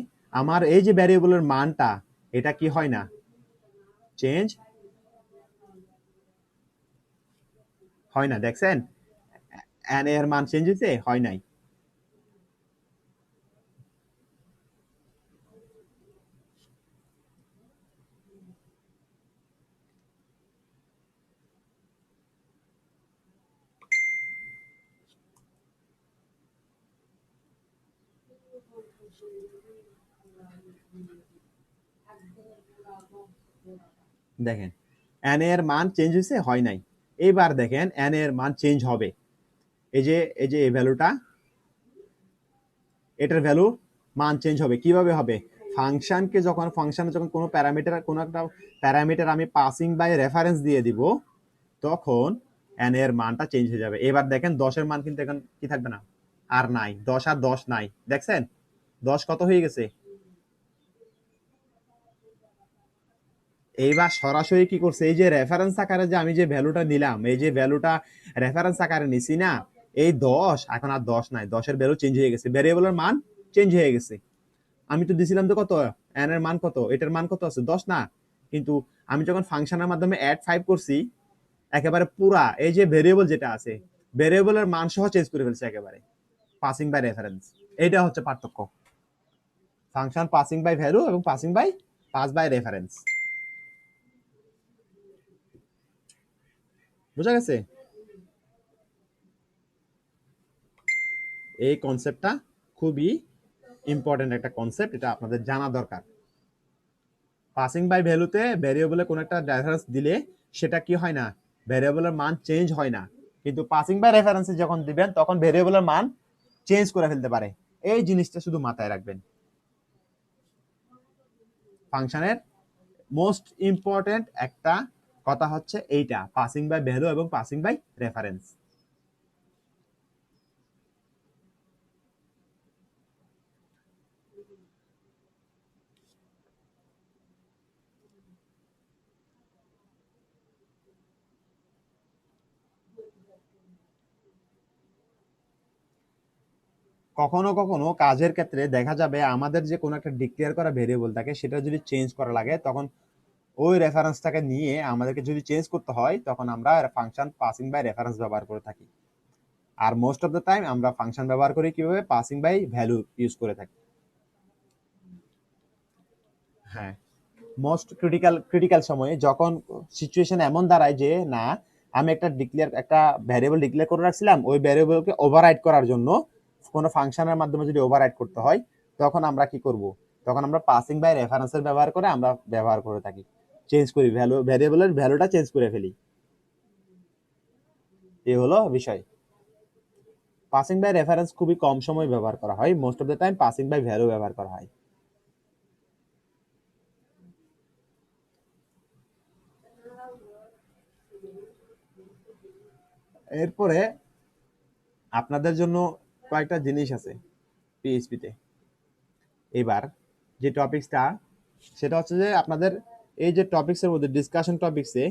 Speaker 1: আমার এই যে ভ্যারিয়েবলের মানটা এটা কি হয় না, চেঞ্জ হয় না, দেখছেন এন এর মান চেঞ্জ হয়েছে, হয় নাই। দেখেন এন এর মান চেঞ্জ হয়েছে, হয় নাই। এবার দেখেন এন এর মান চেঞ্জ হবে, এই যে এই ভ্যালুটা, এটার ভ্যালু মান চেঞ্জ হবে, কিভাবে হবে, ফাংশনকে যখন ফাংশনে যখন কোনো প্যারামিটার কোনো একটা প্যারামিটার আমি পাসিং বাই রেফারেন্স দিয়ে দিব তখন এন এর মানটা চেঞ্জ হয়ে যাবে। এবার দেখেন 10 এর মান কিন্তু এখন কি থাকবে না, আর নাই, 10 আর 10 নাই, দেখছেন 10 কত হয়ে গেছে। এইবার সরাসরি কি করছে, এই যে রেফারেন্স আকারে যে আমি যে ভ্যালুটা নিলাম, এই যে ভ্যালুটা রেফারেন্স আকারে নিছি না, এই 10 এখন আর 10 নাই, 10 এর ভ্যালু চেঞ্জ হয়ে গেছে, ভ্যারিয়েবলের মান চেঞ্জ হয়ে গেছে। আমি তো দিছিলাম তো কত, এন এর মান কত, এটার মান কত আছে 10 না, কিন্তু আমি যখন ফাংশনের মাধ্যমে অ্যাড 5 করছি একেবারে পুরা এই যে ভেরিয়েবল যেটা আছে ভেরিয়েবলের মান সহ চেঞ্জ করে ফেলছে একেবারে, পাসিং বাই রেফারেন্স। এটা হচ্ছে পার্থক্য, ফাংশন পাসিং বাই ভ্যালু এবং পাস বাই রেফারেন্স। বুঝা গেছে? এই কনসেপ্টটা খুবই ইম্পর্টেন্ট একটা কনসেপ্ট, এটা আপনাদের জানা দরকার। পাসিং বাই ভ্যালুতে ভ্যারিয়েবলে কোনো একটা রেফারেন্স দিলে সেটা কি হয় না, ভ্যারিয়েবলের মান চেঞ্জ হয় না, কিন্তু পাসিং বাই রেফারেন্সে যখন দিবেন তখন ভ্যারিয়েবলের মান চেঞ্জ করে ফেলতে পারে। এই জিনিসটা শুধু মাথায় রাখবেন। ফাংশনের মোস্ট ইম্পর্টেন্ট একটা কথা হচ্ছে এইটা, পাসিং বাই ভ্যালু এবং পাসিং বাই রেফারেন্স। কখনো কখনো কাজের ক্ষেত্রে দেখা যাবে আমাদের যে কোনো একটা ডিক্লেয়ার করা ভেরিয়েবল থাকে সেটা যদি চেঞ্জ করা লাগে, তখন ওই রেফারেন্সটাকে নিয়ে আমাদেরকে যদি চেঞ্জ করতে হয় তখন আমরা ফাংশন পাসিং বাই রেফারেন্স ব্যবহার করে থাকি। আর মোস্ট অফ দ্য টাইম আমরা ফাংশন ব্যবহার করি কিভাবে, পাসিং বাই ভ্যালু ইউজ করে থাকি। হ্যাঁ, মোস্ট ক্রিটিক্যাল সময়ে যখন সিচুয়েশন এমন দাঁড়ায় যে না, আমি একটা ভ্যারিয়েবল ডিক্লেয়ার করে রাখছিলাম, ওই ভ্যারিয়েবলকে ওভাররাইড করার জন্য কোনো ফাংশনের মাধ্যমে যদি ওভাররাইড করতে হয়, তখন আমরা কি করব, তখন আমরা পাসিং বাই রেফারেন্সের ব্যবহার করে আমরা ব্যবহার করে থাকি, চেঞ্জ করি ভ্যারিয়েবলের ভ্যালুটা চেঞ্জ করে ফেলি। এই হলো বিষয়। পাসিং বাই রেফারেন্স খুবই কম সময় ব্যবহার করা হয়, most of the time passing by value ব্যবহার করা হয়। এরপরে আপনাদের জন্য কয়েকটা জিনিস আছে পিএইচপিতে। এবার যে টপিকসটা, সেটা হচ্ছে যে আপনাদের এই যে টপিক্সের মধ্যে ডিসকাশন টপিক্সে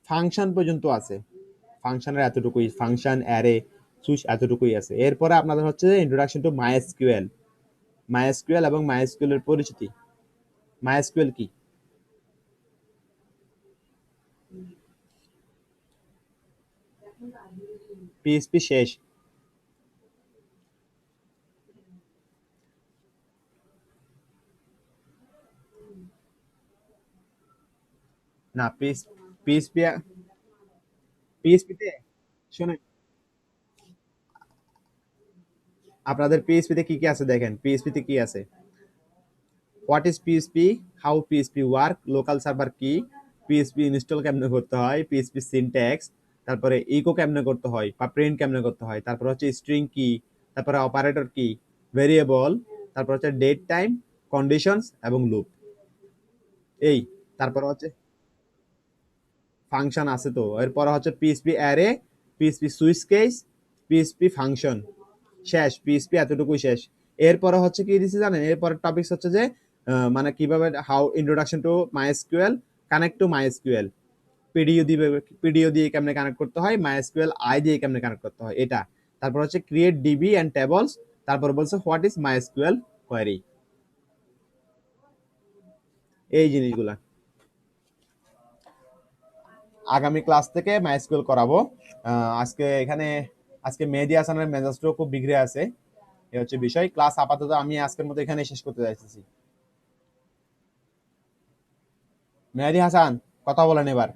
Speaker 1: ফাংশন পর্যন্ত আছে, ফাংশনের এতটুকুই, ফাংশন অ্যারে সুইচ এতটুকুই আছে। এরপরে আপনাদের হচ্ছে ইন্ট্রোডাকশন টু মাইএসকিউএল, মাইএসকিউএল এবং মাইএসকিউএল এর পরিচিতি। মাইএসকিউএল কি? পিএইচপি শেষ না, পিএইচপি পিএইচপিতে শুনেন, আপনাদের পিএইচপিতে কি কি আছে দেখেন, পিএইচপিতে কি আছে, what is PHP, how PHP work, local server কি, পিএইচপি ইনস্টল কেমনে করতে হয়, পিএইচপি সিনট্যাক্স, তারপরে ইকো কেমনে করতে হয় বা প্রিন্ট কেমনে করতে হয়, তারপর হচ্ছে স্ট্রিং কি, তারপরে অপারেটর কি, ভেরিয়েবল, তারপর হচ্ছে ডেট টাইম, কন্ডিশনস এবং লুপ। এই তারপর হচ্ছে ফাংশন আছে তো, এরপর হচ্ছে PHP array, PHP switch case, PHP function, শেষ, পিএইচপি এতটুকুই শেষ। এরপরে হচ্ছে কি দিছে জানেন, এরপরের টপিকস হচ্ছে যে মানে কিভাবে how introduction to MySQL, connect to MySQL, PDU দিবে, পিডিইউ দিয়ে কেমনে কানেক্ট করতে হয়, মাইএসকিউএল আই দিয়ে কেমনে কানেক্ট করতে হয় এটা। তারপর হচ্ছে ক্রিয়েট ডিবি এন্ড টেবলস, তারপর বলছে হোয়াট ইজ মাইএসকিউএল কোয়েরি। এই জিনিসগুলা আগামী ক্লাস থেকে মাইস্কুল করাবো। আজকে এখানে আজকে মেহেদী হাসানের মেজাজটাও খুব বিগড়ে আছে, এ হচ্ছে বিষয়। ক্লাস আপাতত আমি আজকের মতো এখানে শেষ করতে যাইতেছি। মেহেদী হাসান, কথা বলেন এবার।